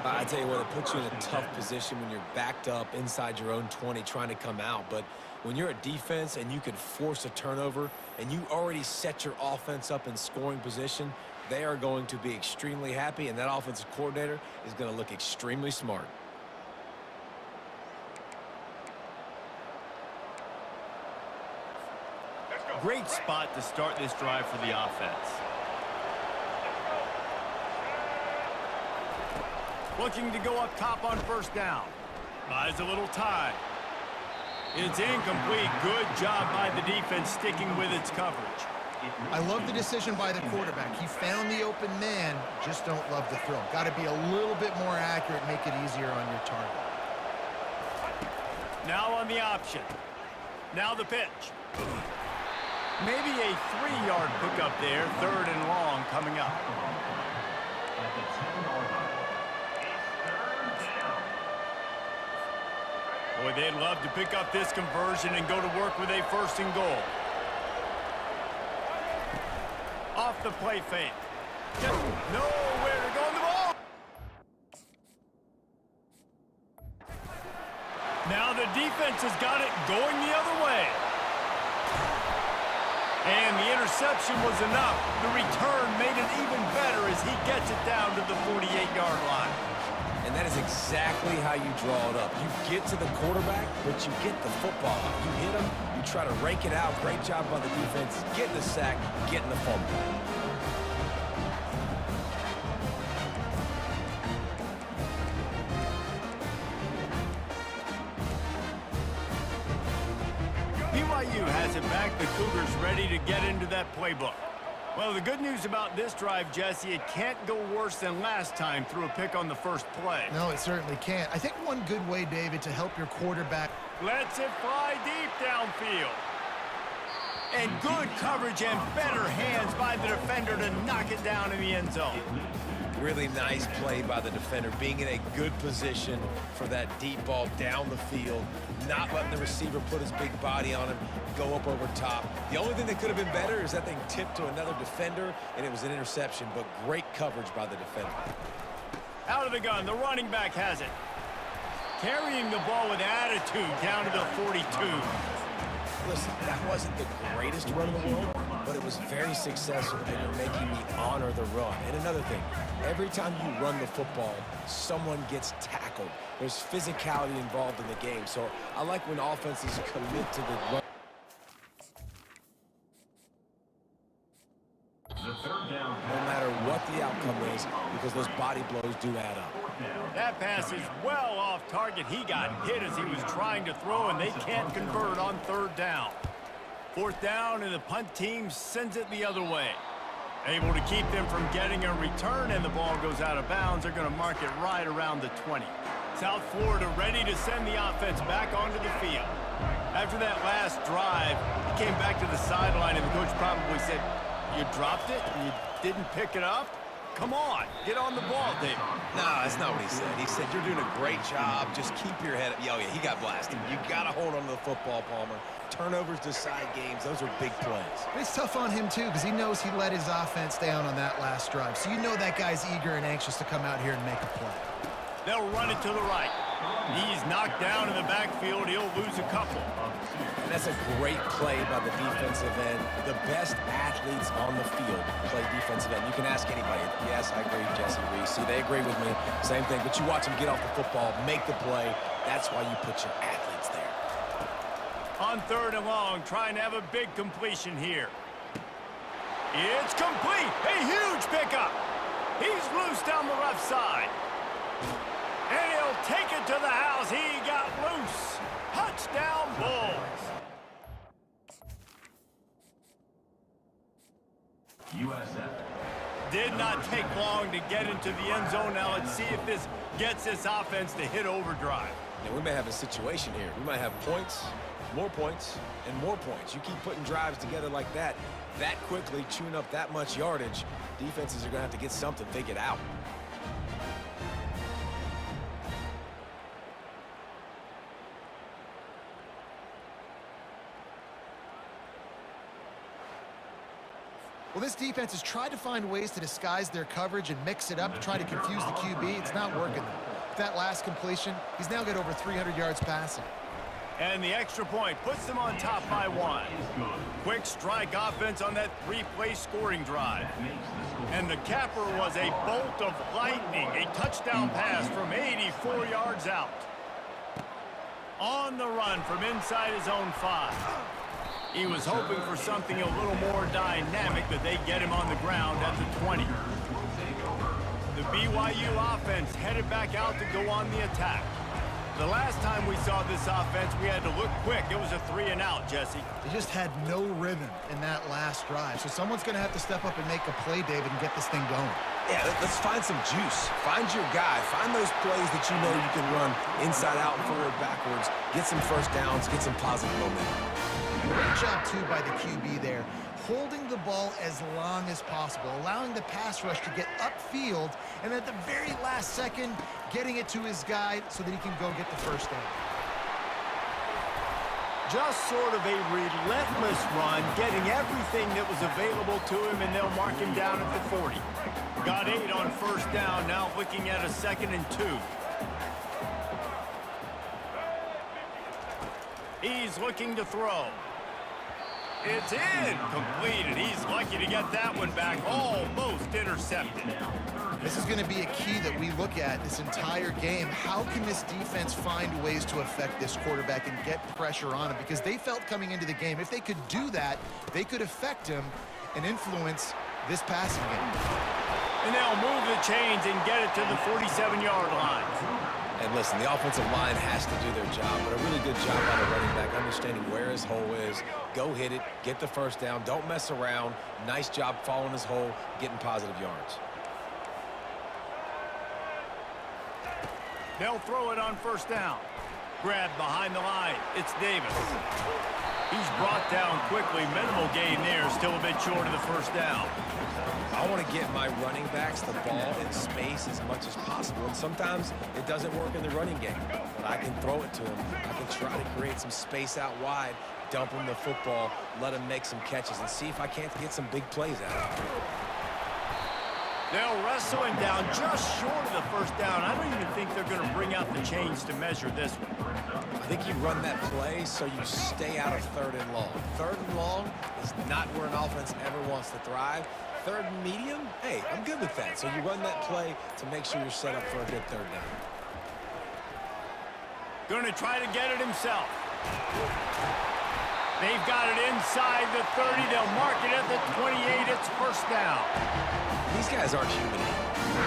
B: I tell you what, it puts you in a tough position when you're backed up inside your own 20 trying to come out. But when you're a defense and you can force a turnover and you already set your offense up in scoring position, they are going to be extremely happy, and that offensive coordinator is going to look extremely smart.
A: Great spot to start this drive for the offense. Looking to go up top on first down. Buys a little time. It's incomplete. Good job by the defense sticking with its coverage.
C: I love the decision by the quarterback. He found the open man, just don't love the throw. Got to be a little bit more accurate, make it easier on your target.
A: Now on the option. Now the pitch. Maybe a 3-yard pickup there, third and long coming up. they'd love to pick up this conversion and go to work with a 1st and goal. Off the play fake. Just nowhere to go in the ball. Now the defense has got it going the other way. And the interception was enough. The return made it even better as he gets it down to the 48-yard line.
B: And that is exactly how you draw it up. You get to the quarterback, but you get the football. You hit him, you try to rake it out. Great job by the defense. Getting the sack, getting the fumble.
A: BYU has it back. The Cougars ready to get into that playbook. Well, the good news about this drive, Jesse, it can't go worse than last time through a pick on the first play.
C: No, it certainly can't. I think one good way, David, to help your quarterback.
A: Lets it fly deep downfield. And good coverage and better hands by the defender to knock it down in the end zone.
B: Really nice play by the defender, being in a good position for that deep ball down the field, not letting the receiver put his big body on him, go up over top. The only thing that could have been better is that thing tipped to another defender, and it was an interception, but great coverage by the defender.
A: Out of the gun, the running back has it. Carrying the ball with attitude down to the 42.
B: Listen, that wasn't the greatest run in the world, but it was very successful, and you're making me honor the run. And another thing, every time you run the football, someone gets tackled. There's physicality involved in the game, so I like when offenses commit to the run. No matter what the outcome is, because those body blows do add up.
A: That pass is well off target. He got hit as he was trying to throw, and they can't convert on 3rd down. 4th down, and the punt team sends it the other way. Able to keep them from getting a return, and the ball goes out of bounds. They're going to mark it right around the 20. South Florida ready to send the offense back onto the field. After that last drive, he came back to the sideline, and the coach probably said, "You dropped it and you didn't pick it up? Come on, get on the ball, David."
B: No, that's not what he said. He said, "You're doing a great job. Just keep your head up." Oh, yeah, he got blasted. You got to hold on to the football, Palmer. Turnovers decide games. Those are big plays.
C: It's tough on him, too, because he knows he let his offense down on that last drive. So you know that guy's eager and anxious to come out here and make a play.
A: They'll run it to the right. He's knocked down in the backfield. He'll lose a couple.
B: And that's a great play by the defensive end. The best athletes on the field play defensive end. You can ask anybody. Yes, I agree, Jesse Reese. See, they agree with me. Same thing. But you watch them get off the football, make the play. That's why you put your athletes there.
A: On 3rd and long, trying to have a big completion here. It's complete. A huge pickup. He's loose down the left side. And he'll take it to the house. He got loose. Touchdown, Bulls.
E: USF.
A: Did not take long to get into the end zone. Now let's see if this gets this offense to hit overdrive.
B: Now, we may have a situation here. We might have points, more points, and more points. You keep putting drives together like that quickly, chewing up that much yardage, defenses are going to have to get something figured out.
C: Well, this defense has tried to find ways to disguise their coverage and mix it up to try to confuse the QB. It's not working. With that last completion, he's now got over 300 yards passing.
A: And the extra point puts them on top by 1. Quick strike offense on that 3-play scoring drive. And the capper was a bolt of lightning, a touchdown pass from 84 yards out. On the run from inside his own 5. He was hoping for something a little more dynamic, but they get him on the ground at the 20. The BYU offense headed back out to go on the attack. The last time we saw this offense, we had to look quick. It was a 3-and-out, Jesse.
C: They just had no rhythm in that last drive. So someone's going to have to step up and make a play, David, and get this thing going.
B: Yeah, let's find some juice. Find your guy. Find those plays that you know you can run inside out, forward, backwards. Get some first downs. Get some positive momentum.
C: Great job, too, by the QB there. Holding the ball as long as possible, allowing the pass rush to get upfield, and at the very last second, getting it to his guy so that he can go get the first down.
A: Just sort of a relentless run, getting everything that was available to him, and they'll mark him down at the 40. Got 8 on first down, now looking at a 2nd and 2. He's looking to throw. It's in, completed. He's lucky to get that one back, almost intercepted.
C: This is going to be a key that we look at this entire game. How can this defense find ways to affect this quarterback and get pressure on him? Because they felt coming into the game, if they could do that, they could affect him and influence this passing game.
A: And they'll move the chains and get it to the 47-yard line.
B: And listen, the offensive line has to do their job, but a really good job by the running back, understanding where his hole is. Go hit it, get the first down, don't mess around. Nice job following his hole, getting positive yards.
A: They'll throw it on first down. Grab behind the line. It's Davis. He's brought down quickly. Minimal gain there. Still a bit short of the first down.
B: I want to get my running backs the ball in space as much as possible. And sometimes it doesn't work in the running game. But I can throw it to him. I can try to create some space out wide, dump him the football, let him make some catches, and see if I can't get some big plays out of him.
A: They'll wrestle him down just short of the first down. I don't even think they're going to bring out the chains to measure this one.
B: I think you run that play so you stay out of 3rd and long. 3rd and long is not where an offense ever wants to thrive. 3rd and medium, hey, I'm good with that. So you run that play to make sure you're set up for a good 3rd down.
A: Going to try to get it himself. They've got it inside the 30. They'll mark it at the 28. It's first down.
B: These guys aren't human. I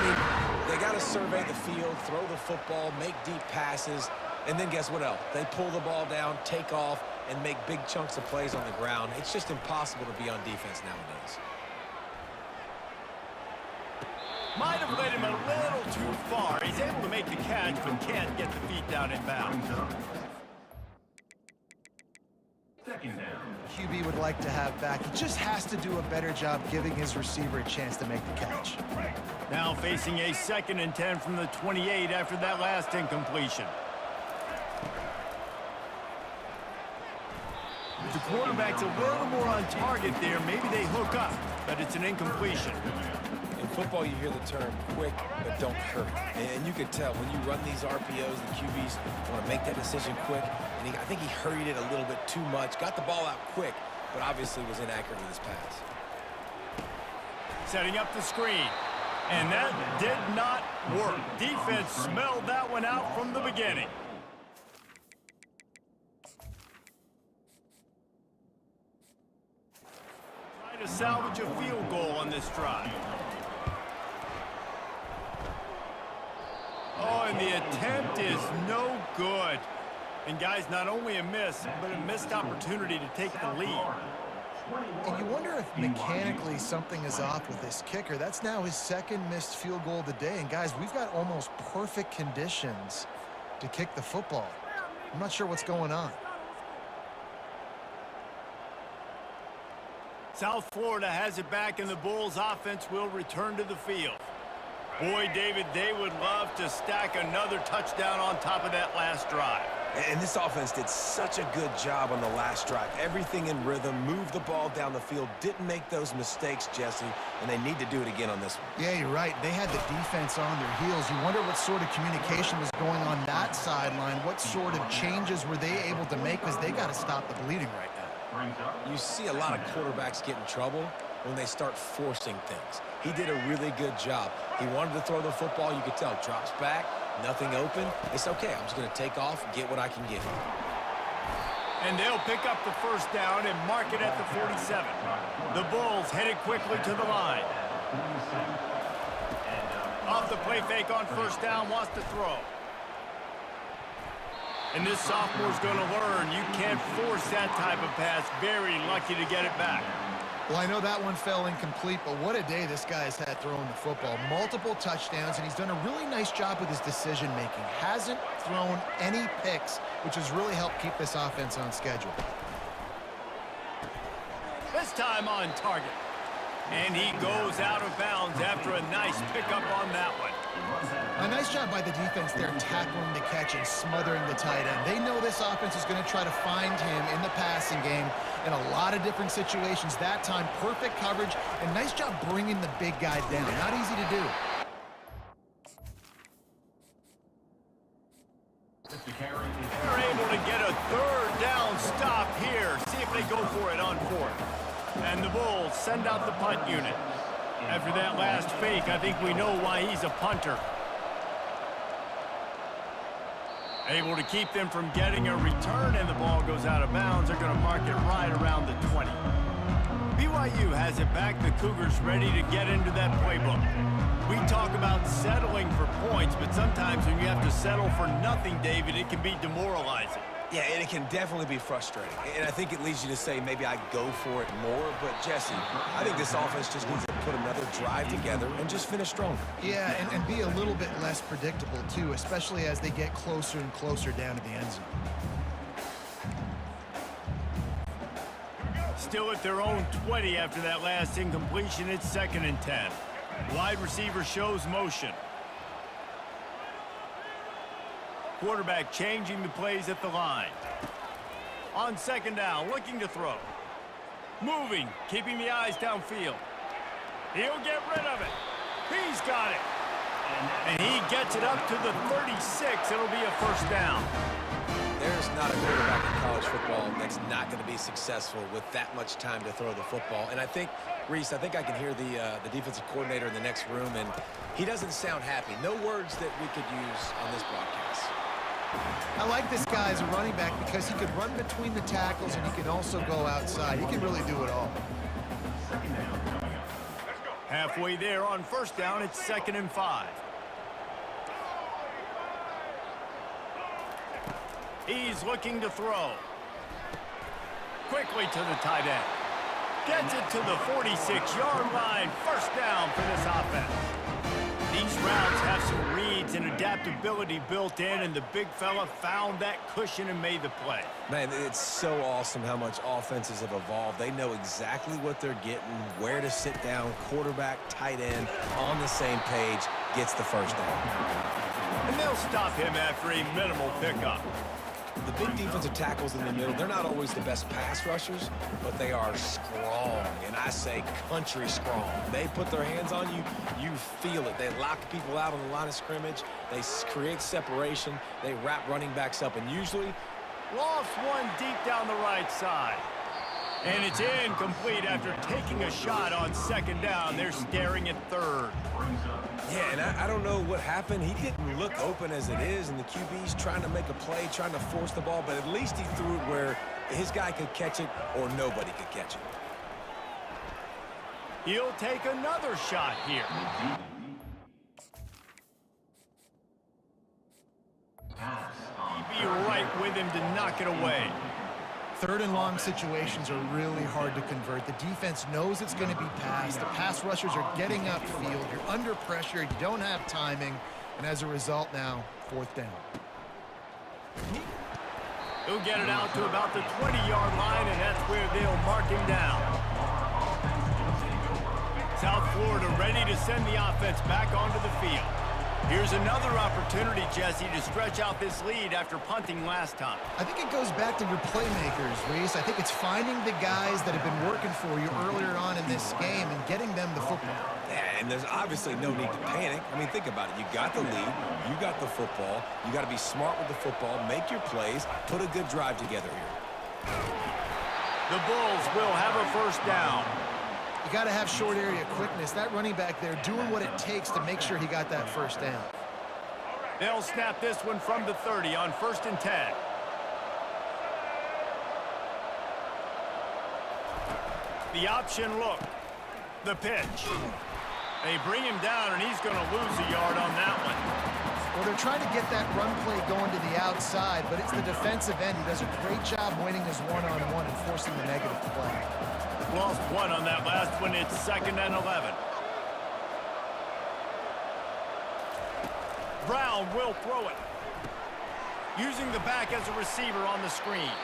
B: mean, they got to survey the field, throw the football, make deep passes, and then guess what else? They pull the ball down, take off, and make big chunks of plays on the ground. It's just impossible to be on defense nowadays.
A: Might have led him a little too far. He's able to make the catch, but can't get the feet down in bounds.
C: QB would like to have back. He just has to do a better job giving his receiver a chance to make the catch.
A: Now facing a 2nd and 10 from the 28 after that last incompletion. The quarterback's a little more on target there. Maybe they hook up, but it's an incompletion.
B: In football, you hear the term quick, but don't hurry. And you can tell when you run these RPOs, the QBs want to make that decision quick. And I think he hurried it a little bit too much. Got the ball out quick, but obviously was inaccurate with his pass.
A: Setting up the screen. And that did not work. Defense smelled that one out from the beginning. Trying to salvage a field goal on this drive. Oh, and the attempt is no good. And guys, not only a miss, but a missed opportunity to take the lead.
C: And you wonder if mechanically something is off with this kicker. That's now his 2nd missed field goal of the day. And guys, we've got almost perfect conditions to kick the football. I'm not sure what's going on.
A: South Florida has it back, and the Bulls offense will return to the field. Boy, David, they would love to stack another touchdown on top of that last drive.
B: And this offense did such a good job on the last drive. Everything in rhythm, moved the ball down the field, didn't make those mistakes, Jesse, and they need to do it again on this one.
C: Yeah, you're right. They had the defense on their heels. You wonder what sort of communication was going on that sideline. What sort of changes were they able to make, because they got to stop the bleeding right now.
B: You see a lot of quarterbacks get in trouble when they start forcing things. He did a really good job. He wanted to throw the football. You could tell. Drops back, nothing open. It's okay. I'm just going to take off, get what I can get.
A: And they'll pick up the first down and mark it at the 47. The Bulls headed quickly to the line. Off the play fake on first down, wants to throw. And this sophomore's going to learn you can't force that type of pass. Very lucky to get it back.
C: Well, I know that one fell incomplete, but what a day this guy's had throwing the football. Multiple touchdowns, and he's done a really nice job with his decision-making. Hasn't thrown any picks, which has really helped keep this offense on schedule.
A: This time on target. And he goes out of bounds after a a nice pickup on that one.
C: A nice job by the defense there, tackling the catch and smothering the tight end. They know this offense is going to try to find him in the passing game in a lot of different situations. That time, perfect coverage, and nice job bringing the big guy down. Not easy to do.
A: They're able to get a third down stop here. See if they go for it on fourth. And the Bulls send out the punt unit. After that last fake, I think we know why he's a punter. Able to keep them from getting a return, and the ball goes out of bounds. They're going to mark it right around the 20. BYU has it back. The Cougars ready to get into that playbook. We talk about settling for points, but sometimes when you have to settle for nothing, David, it can be demoralizing.
B: Yeah, and it can definitely be frustrating. And I think it leads you to say maybe I go for it more. But, Jesse, I think this offense just needs to put another drive together and just finish stronger.
C: Yeah, and be a little bit less predictable, too, especially as they get closer and closer down to the end zone.
A: Still at their own 20 after that last incompletion. It's 2nd and 10. Wide receiver shows motion. Quarterback changing the plays at the line. On 2nd down, looking to throw. Moving, keeping the eyes downfield. He'll get rid of it. He's got it. And he gets it up to the 36. It'll be a first down.
B: There's not a quarterback in college football that's not going to be successful with that much time to throw the football. And I think, Reese, I think I can hear the defensive coordinator in the next room, and he doesn't sound happy. No words that we could use on this broadcast.
C: I like this guy as a running back because he could run between the tackles and he can also go outside. He can really do it all.
A: Halfway there on first down, it's 2nd and 5. He's looking to throw. Quickly to the tight end. Gets it to the 46-yard line. First down for this offense. These routes have some reads and adaptability built in, and the big fella found that cushion and made the play.
B: Man, it's so awesome how much offenses have evolved. They know exactly what they're getting, where to sit down, quarterback, tight end, on the same page, gets the first down.
A: And they'll stop him after a minimal pickup.
B: The big defensive tackles in the middle, they're not always the best pass rushers, but they are strong, and I say country strong. They put their hands on you, you feel it. They lock people out on the line of scrimmage. They create separation. They wrap running backs up, and usually
A: Lost one deep down the right side. And it's incomplete after taking a shot on 2nd down. They're staring at 3rd.
B: Yeah, and I don't know what happened. He didn't look open as it is, and the QB's trying to make a play, trying to force the ball, but at least he threw it where his guy could catch it or nobody could catch it.
A: He'll take another shot here. Be right with him to knock it away.
C: 3rd and long situations are really hard to convert. The defense knows it's going to be passed. The pass rushers are getting upfield. You're under pressure. You don't have timing. And as a result now, 4th down.
A: He'll get it out to about the 20-yard line, and that's where they'll mark him down. South Florida ready to send the offense back onto the field. Here's another opportunity, Jesse, to stretch out this lead after punting last time.
C: I think it goes back to your playmakers, Reese. I think it's finding the guys that have been working for you earlier on in this game and getting them the football.
B: Yeah, and there's obviously no need to panic. I mean, think about it. You got the lead. You got the football. You got to be smart with the football. Make your plays. Put a good drive together here.
A: The Bulls will have a first down.
C: You got to have short area quickness. That running back there doing what it takes to make sure he got that first down.
A: They'll snap this one from the 30 on 1st and 10. The option look. The pitch. They bring him down, and he's going to lose a yard on that one.
C: Well, they're trying to get that run play going to the outside, but it's the defensive end who does a great job winning his one-on-one and forcing the negative play.
A: Lost one on that last one. It's 2nd and 11. Brown will throw it. Using the back as a receiver on the screen.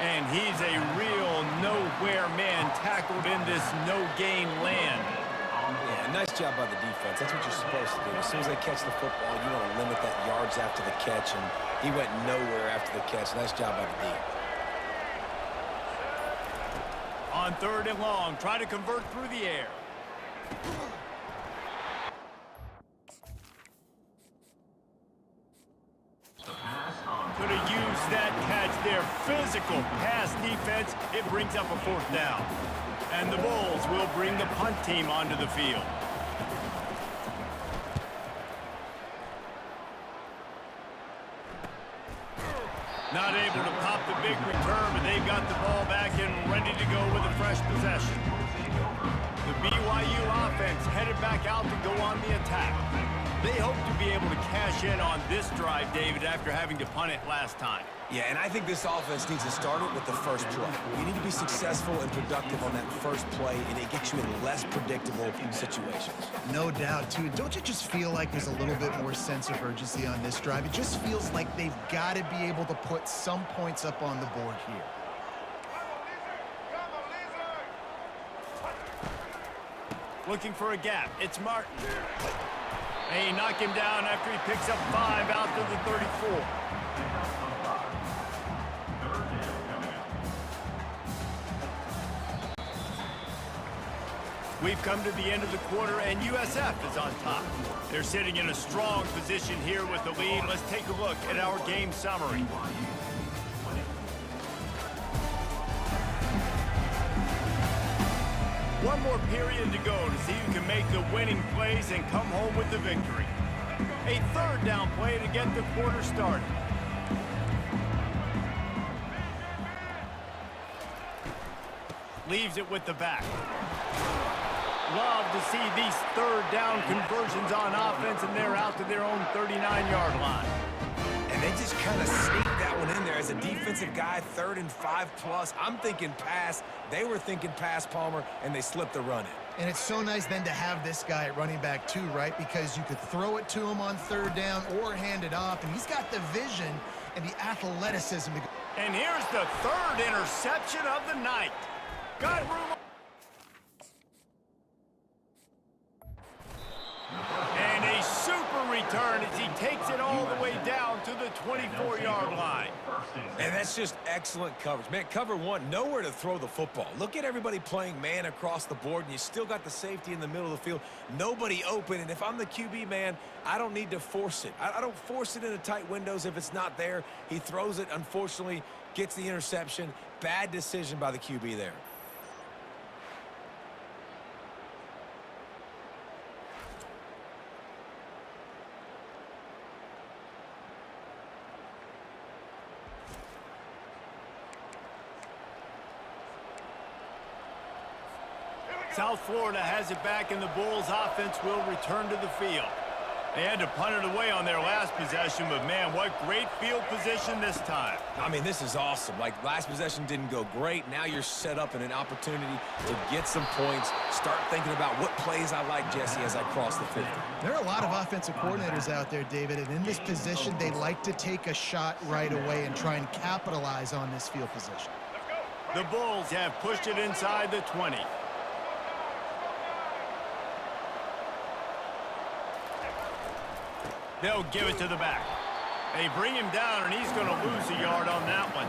A: And he's a real nowhere man tackled in this no-gain land.
B: Yeah, And nice job by the defense. That's what you're supposed to do. As soon as they catch the football, you want to limit that yards after the catch, and he went nowhere after the catch. Nice job by the D.
A: On 3rd and long, try to convert through the air. Could have used that catch there. Physical pass defense. It brings up a 4th down. And the Bulls will bring the punt team onto the field. Not able to pop the big return, but they've got the ball back and ready to go with a fresh possession. The BYU offense headed back out to go on the attack. They hope to be able to cash in on this drive, David, after having to punt it last time.
B: Yeah, and I think this offense needs to start it with the first play. You need to be successful and productive on that first play, and it gets you in less predictable situations.
C: No doubt, too. Don't you just feel like there's a little bit more sense of urgency on this drive? It just feels like they've got to be able to put some points up on the board here.
A: Looking for a gap. It's Martin. They knock him down after he picks up 5 out to the 34. We've come to the end of the quarter, and USF is on top. They're sitting in a strong position here with the lead. Let's take a look at our game summary. One more period to go to see who can make the winning plays and come home with the victory. A 3rd down play to get the quarter started. Leaves it with the back. Love to see these 3rd down conversions on offense, and they're out to their own 39-yard line.
B: And they just kind of sneaked that one in there as a defensive guy, 3rd and 5+. I'm thinking pass. They were thinking pass, Palmer, and they slipped the run in.
C: And it's so nice then to have this guy at running back too, right? Because you could throw it to him on 3rd down or hand it off, and he's got the vision and the athleticism to go.
A: And here's the 3rd interception of the night. Got room. And a super return as he takes it all the way down to the 24-yard line.
B: And that's just excellent coverage. Man, cover 1, nowhere to throw the football. Look at everybody playing man across the board, and you still got the safety in the middle of the field. Nobody open, and if I'm the QB, man, I don't need to force it. I don't force it into tight windows if it's not there. He throws it, unfortunately, gets the interception. Bad decision by the QB there.
A: South Florida has it back, and the Bulls offense will return to the field. They had to punt it away on their last possession, but man, what great field position this time.
B: I mean, this is awesome. Like, last possession didn't go great. Now you're set up in an opportunity to get some points. Start thinking about what plays I like, Jesse, as I cross the 50.
C: There are a lot of offensive coordinators out there, David, and in this position, they like to take a shot right away and try and capitalize on this field position.
A: The Bulls have pushed it inside the 20. They'll give it to the back. They bring him down, and he's going to lose a yard on that one.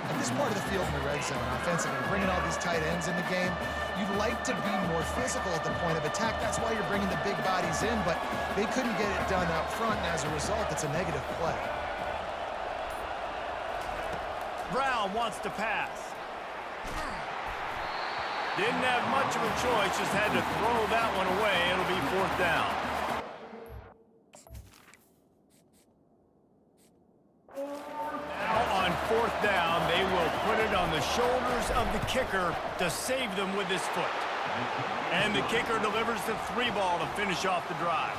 C: At this part of the field in the red zone, offensively, bringing all these tight ends in the game, you'd like to be more physical at the point of attack. That's why you're bringing the big bodies in, but they couldn't get it done up front, and as a result, it's a negative play.
A: Brown wants to pass. Didn't have much of a choice, just had to throw that one away. It'll be 4th down. On 4th down, they will put it on the shoulders of the kicker to save them with his foot. And the kicker delivers the 3 ball to finish off the drive.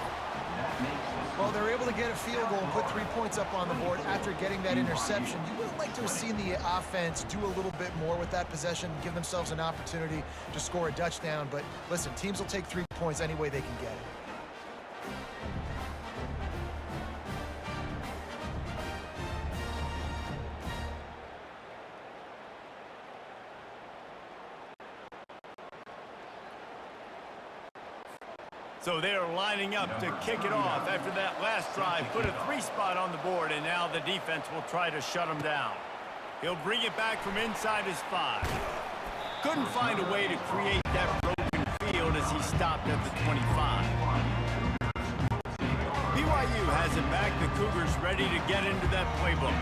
C: Well, they're able to get a field goal and put 3 points up on the board after getting that interception. You would have liked to have seen the offense do a little bit more with that possession, give themselves an opportunity to score a touchdown. But listen, teams will take 3 points any way they can get it.
A: So they are lining up to kick it off after that last drive. Put a 3-spot on the board, and now the defense will try to shut them down. He'll bring it back from inside his 5. Couldn't find a way to create that broken field as he stopped at the 25. BYU has it back. The Cougars ready to get into that playbook.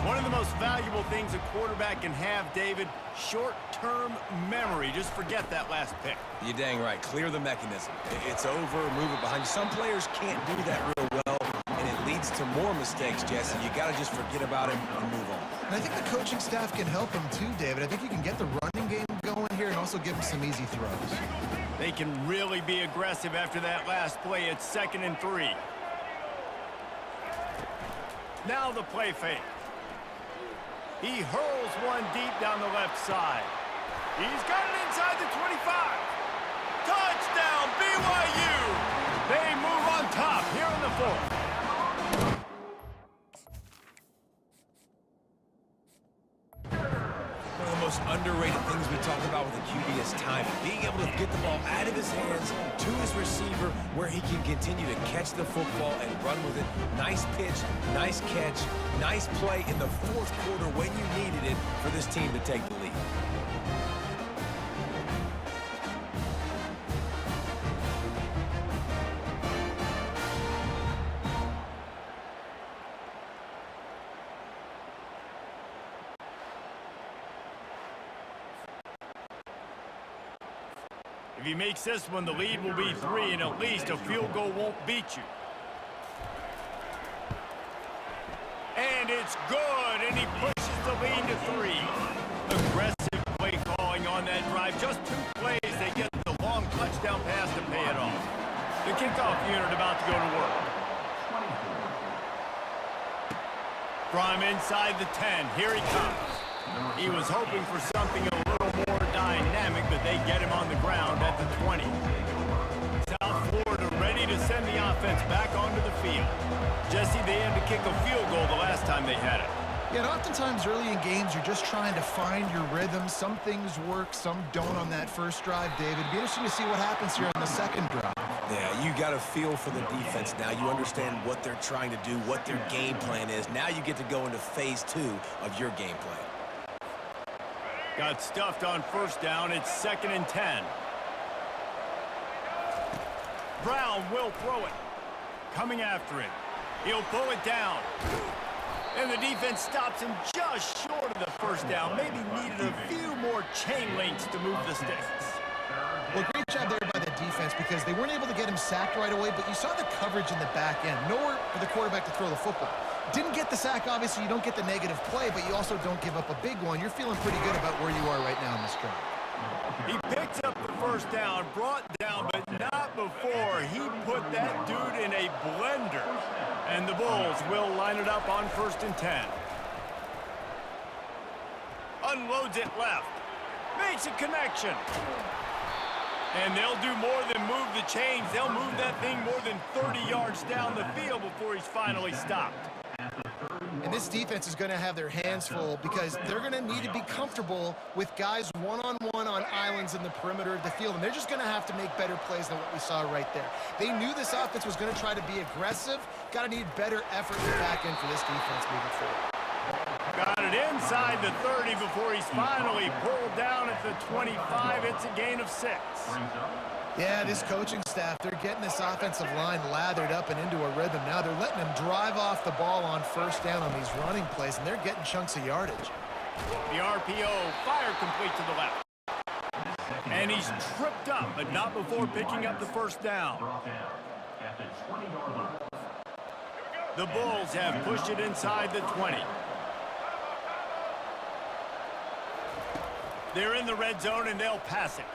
A: One of the most valuable things a quarterback can have, David, short-term memory. Just forget that last pick.
B: You're dang right. Clear the mechanism. It's over, move it behind you. Some players can't do that real well, and it leads to more mistakes, Jesse. You got to just forget about it and move on.
C: And I think the coaching staff can help him too, David. I think you can get the running game going here and also give him some easy throws.
A: They can really be aggressive after that last play. It's 2nd and 3. Now the play fake. He hurls one deep down the left side. He's got it inside the 25. Touchdown, BYU! They move on top here in the 4th.
B: One of the most underrated things we talk about with a QB is timing. Being able to get the ball out of his hands to his receiver where he can continue to catch the football and run with it. Nice pitch, nice catch, nice play in the 4th quarter when you needed it for this team to take the lead.
A: If he makes this one, the lead will be 3, and at least a field goal won't beat you. And it's good, and he pushes the lead to 3. Aggressive play calling on that drive. Just 2 plays, they get the long touchdown pass to pay it off. The kickoff unit about to go to work. From inside the 10, here he comes. He was hoping for something a little more dynamic, but they get him on the ground at the 20. South Florida ready to send the offense back onto the field. Jesse, they had to kick a field goal the last time they had it.
C: Yeah, and oftentimes early in games, you're just trying to find your rhythm. Some things work, some don't on that first drive, David. It'd be interesting to see what happens here on the second drive.
B: Yeah, you got a feel for the defense now. You understand what they're trying to do, what their game plan is. Now you get to go into phase 2 of your game plan.
A: Got stuffed on first down. It's 2nd and 10. Brown will throw it. Coming after it. He'll pull it down. And the defense stops him just short of the first down. Maybe needed a few more chain links to move the sticks.
C: Well, great job there by the defense because they weren't able to get him sacked right away, but you saw the coverage in the back end. Nowhere for the quarterback to throw the football. Didn't get the sack, obviously. You don't get the negative play, but you also don't give up a big one. You're feeling pretty good about where you are right now in this drive.
A: He picks up the first down, brought down, but not before he put that dude in a blender. And the Bulls will line it up on 1st and 10. Unloads it left. Makes a connection. And they'll do more than move the chains. They'll move that thing more than 30 yards down the field before he's finally stopped.
C: And this defense is going to have their hands full because they're going to need to be comfortable with guys one-on-one on islands in the perimeter of the field. And they're just going to have to make better plays than what we saw right there. They knew this offense was going to try to be aggressive. Got to need better effort in the back end for this defense moving forward.
A: Got it inside the 30 before he's finally pulled down at the 25. It's a gain of 6.
C: Yeah, this coaching staff, they're getting this offensive line lathered up and into a rhythm. Now they're letting him drive off the ball on first down on these running plays, and they're getting chunks of yardage.
A: The RPO fire complete to the left. And he's tripped up, but not before picking up the first down. The Bulls have pushed it inside the 20. They're in the red zone, and they'll pass it.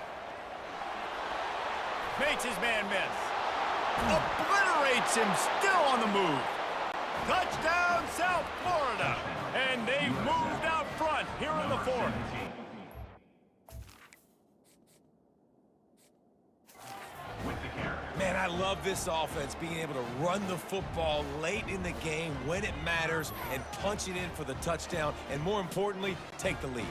A: Makes his man miss. Obliterates him, still on the move. Touchdown, South Florida. And they've moved out front here in the 4th.
B: Man, I love this offense, being able to run the football late in the game when it matters and punch it in for the touchdown, and more importantly, take the lead.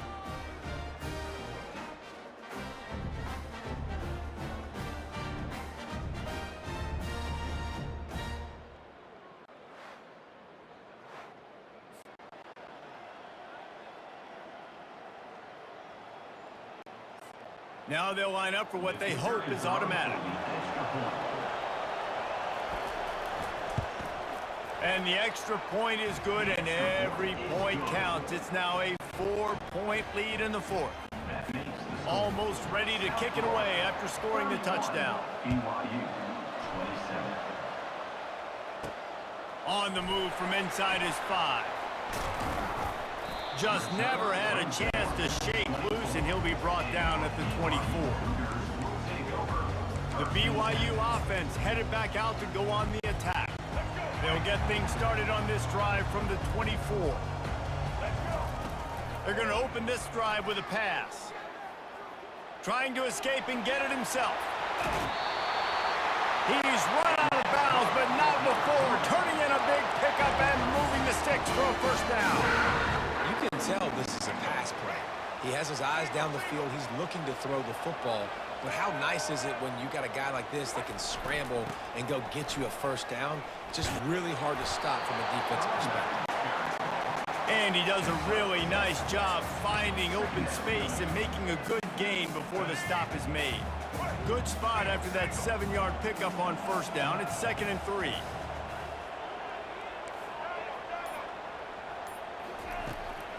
A: Now they'll line up for what they hope is automatic. And the extra point is good, and every point counts. It's now a 4-point lead in the fourth. Almost ready to kick it away after scoring the touchdown.
E: BYU 27.
A: On the move from inside his 5. Just never had a chance to shake loose, and he'll be brought down at the 24. The BYU offense headed back out to go on the attack. They'll get things started on this drive from the 24. They're going to open this drive with a pass. Trying to escape and get it himself. He's run out of bounds, but not before. Turning in a big pickup and moving the sticks for a first down.
B: You can tell this is a pass play. He has his eyes down the field. He's looking to throw the football. But how nice is it when you got a guy like this that can scramble and go get you a first down? Just really hard to stop from a defensive perspective.
A: And he does a really nice job finding open space and making a good gain before the stop is made. Good spot after that 7-yard pickup on first down. It's 2nd and 3.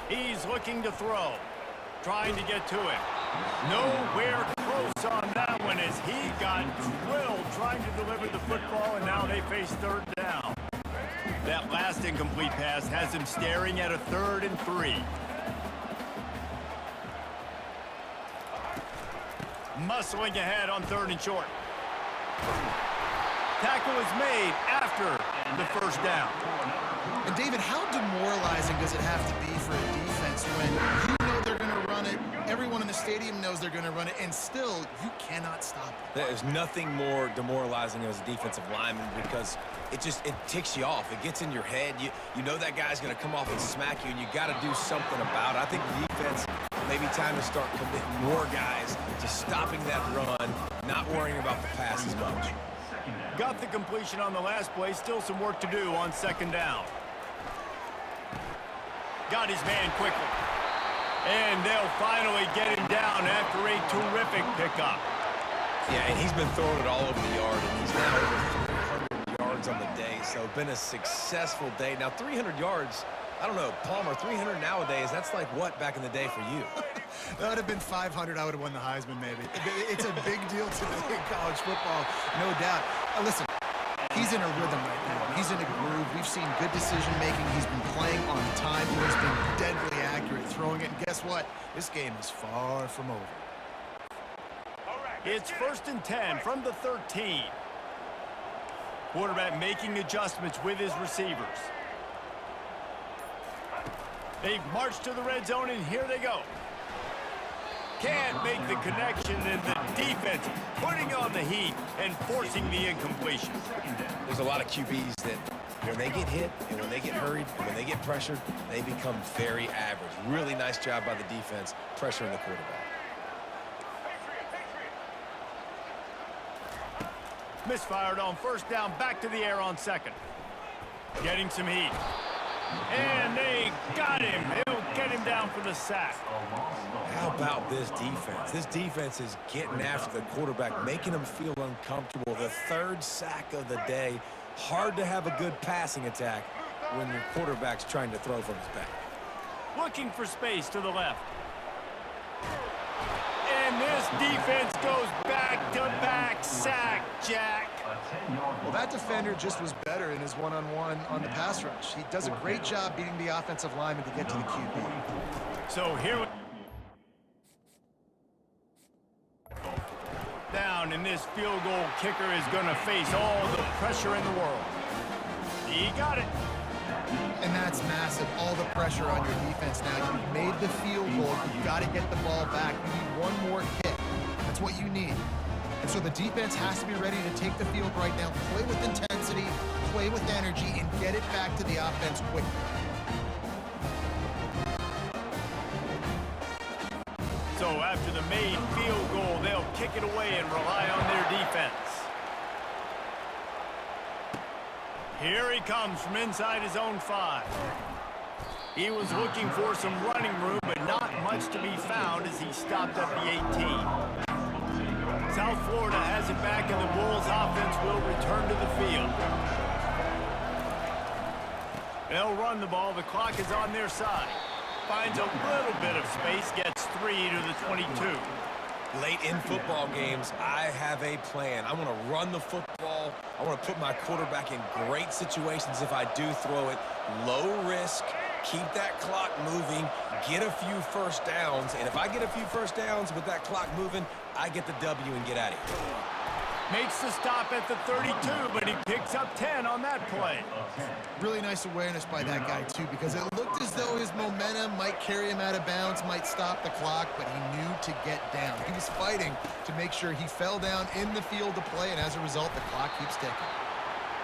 A: He's looking to throw. Trying to get to him. Nowhere close on that one as he got drilled trying to deliver the football, and now they face 3rd down. That last incomplete pass has him staring at a 3rd and 3. Muscling ahead on 3rd and short. Tackle is made after the first down.
C: And David, how demoralizing does it have to be for a defense when you know they're going to run it, everyone in the stadium knows they're going to run it, and still you cannot stop it?
B: There's nothing more demoralizing as a defensive lineman because it ticks you off. It gets in your head. You know that guy's going to come off and smack you, and you got to do something about it. I think the defense, maybe time to start committing more guys to stopping that run, not worrying about the pass as much.
A: Got the completion on the last play. Still some work to do on 2nd down. Got his man quickly. And they'll finally get him down after a terrific pickup.
B: Yeah, and he's been throwing it all over the yard, and he's now over 300 yards on the day. So been a successful day. Now 300 yards, I don't know, Palmer, 300 nowadays, that's like what back in the day for you?
C: That would have been 500. I would have won the Heisman, maybe. It's a big deal today in college football, no doubt. Listen, he's in a rhythm right now. He's in a groove. We've seen good decision-making. He's been playing on time. He's been deadly accurate throwing it. And guess what? This game is far from over.
A: It's 1st and 10 from the 13. Quarterback making adjustments with his receivers. They've marched to the red zone, and here they go. Can't make the connection, and the defense putting on the heat and forcing the incompletion.
B: There's a lot of QBs that when they get hit and when they get hurried and when they get pressured, they become very average. Really nice job by the defense pressuring the quarterback.
A: Misfired on first down, back to the air on 2nd. Getting some heat. And they got him. He'll get him down for the sack.
B: How about this defense? This defense is getting after the quarterback, making him feel uncomfortable. The 3rd sack of the day. Hard to have a good passing attack when your quarterback's trying to throw from his back.
A: Looking for space to the left. And this defense goes back-to-back sack, Jack.
C: Well, that defender just was better in his one-on-one on the pass rush. He does a great job beating the offensive lineman to get to the QB.
A: So here we down, and this field goal kicker is going to face all the pressure in the world. He got it.
C: And that's massive, all the pressure on your defense now. You've made the field goal. You've got to get the ball back. You need one more hit. That's what you need. And so the defense has to be ready to take the field right now, play with intensity, play with energy, and get it back to the offense quickly.
A: So after the made field goal, they'll kick it away and rely on their defense. Here he comes from inside his own 5. He was looking for some running room, but not much to be found as he stopped at the 18. South Florida has it back, and the Bulls offense will return to the field. They'll run the ball. The clock is on their side. Finds a little bit of space, gets 3 to the 22.
B: Late in football games, I have a plan. I want to run the football. I want to put my quarterback in great situations if I do throw it. Low risk, keep that clock moving, get a few first downs. And if I get a few first downs with that clock moving, I get the W and get out of here.
A: Makes the stop at the 32, but he picks up 10 on that play.
C: Really nice awareness by that guy, too, because it looked as though his momentum might carry him out of bounds, might stop the clock, but he knew to get down. He was fighting to make sure he fell down in the field to play, and as a result, the clock keeps ticking.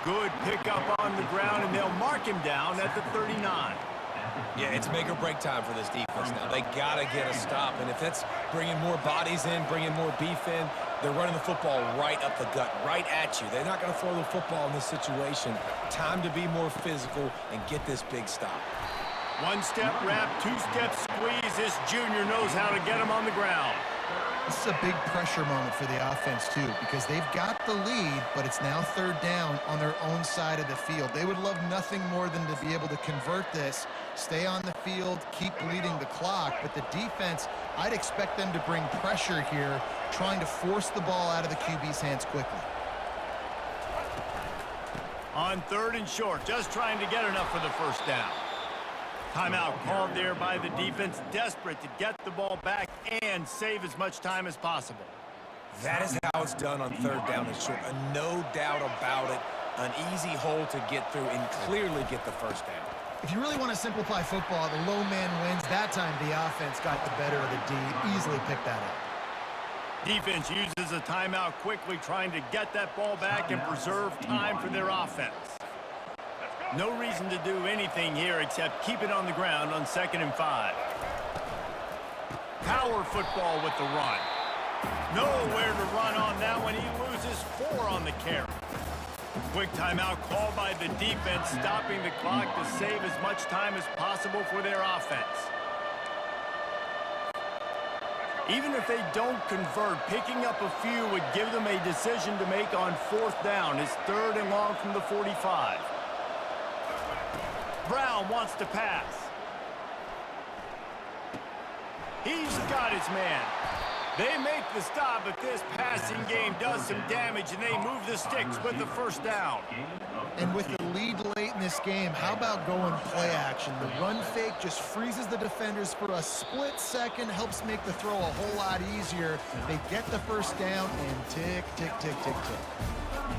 A: Good pickup on the ground, and they'll mark him down at the 39.
B: Yeah, it's make or break time for this defense now. They got to get a stop, and if that's bringing more bodies in, bringing more beef in, they're running the football right up the gut, right at you. They're not going to throw the football in this situation. Time to be more physical and get this big stop.
A: One-step wrap, two-step squeeze. This junior knows how to get him on the ground.
C: This is a big pressure moment for the offense, too, because they've got the lead, but it's now 3rd down on their own side of the field. They would love nothing more than to be able to convert this, stay on the field, keep bleeding the clock, but the defense, I'd expect them to bring pressure here, trying to force the ball out of the QB's hands quickly.
A: On 3rd and short, just trying to get enough for the first down. Timeout called there by the defense, desperate to get the ball back and save as much time as possible.
B: That is how it's done on 3rd down and short. No doubt about it. An easy hole to get through and clearly get the first down.
C: If you really want to simplify football, the low man wins. That time the offense got the better of the D. Easily picked that up.
A: Defense uses a timeout quickly, trying to get that ball back and preserve time for their offense. No reason to do anything here except keep it on the ground on 2nd and 5. Power football with the run. Nowhere to run on that one. He loses 4 on the carry. Quick timeout called by the defense, stopping the clock to save as much time as possible for their offense. Even if they don't convert, picking up a few would give them a decision to make on 4th down. It's 3rd and long from the 45. Brown wants to pass. He's got his man. They make the stop, but this passing game does some damage, and they move the sticks with the first down.
C: And with the lead late in this game, how about going play action? The run fake just freezes the defenders for a split second, helps make the throw a whole lot easier. They get the first down, and tick, tick, tick, tick, tick.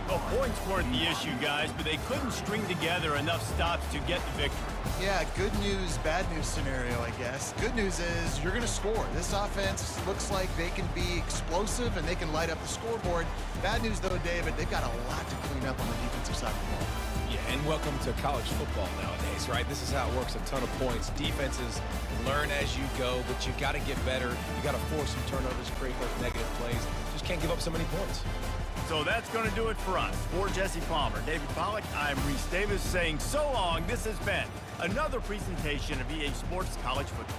A: Well, points weren't the issue, guys, but they couldn't string together enough stops to get the victory.
C: Yeah, good news, bad news scenario, I guess. Good news is you're going to score. This offense looks like they can be explosive and they can light up the scoreboard. Bad news, though, David, they've got a lot to clean up on the defensive side of the ball.
B: Yeah, and welcome to college football nowadays, right? This is how it works, a ton of points. Defenses learn as you go, but you got to get better. You got to force some turnovers, create those negative plays. Just can't give up so many points.
A: So that's going to do it for us. For Jesse Palmer, David Pollack, I'm Reese Davis saying so long. This has been another presentation of EA Sports College Football.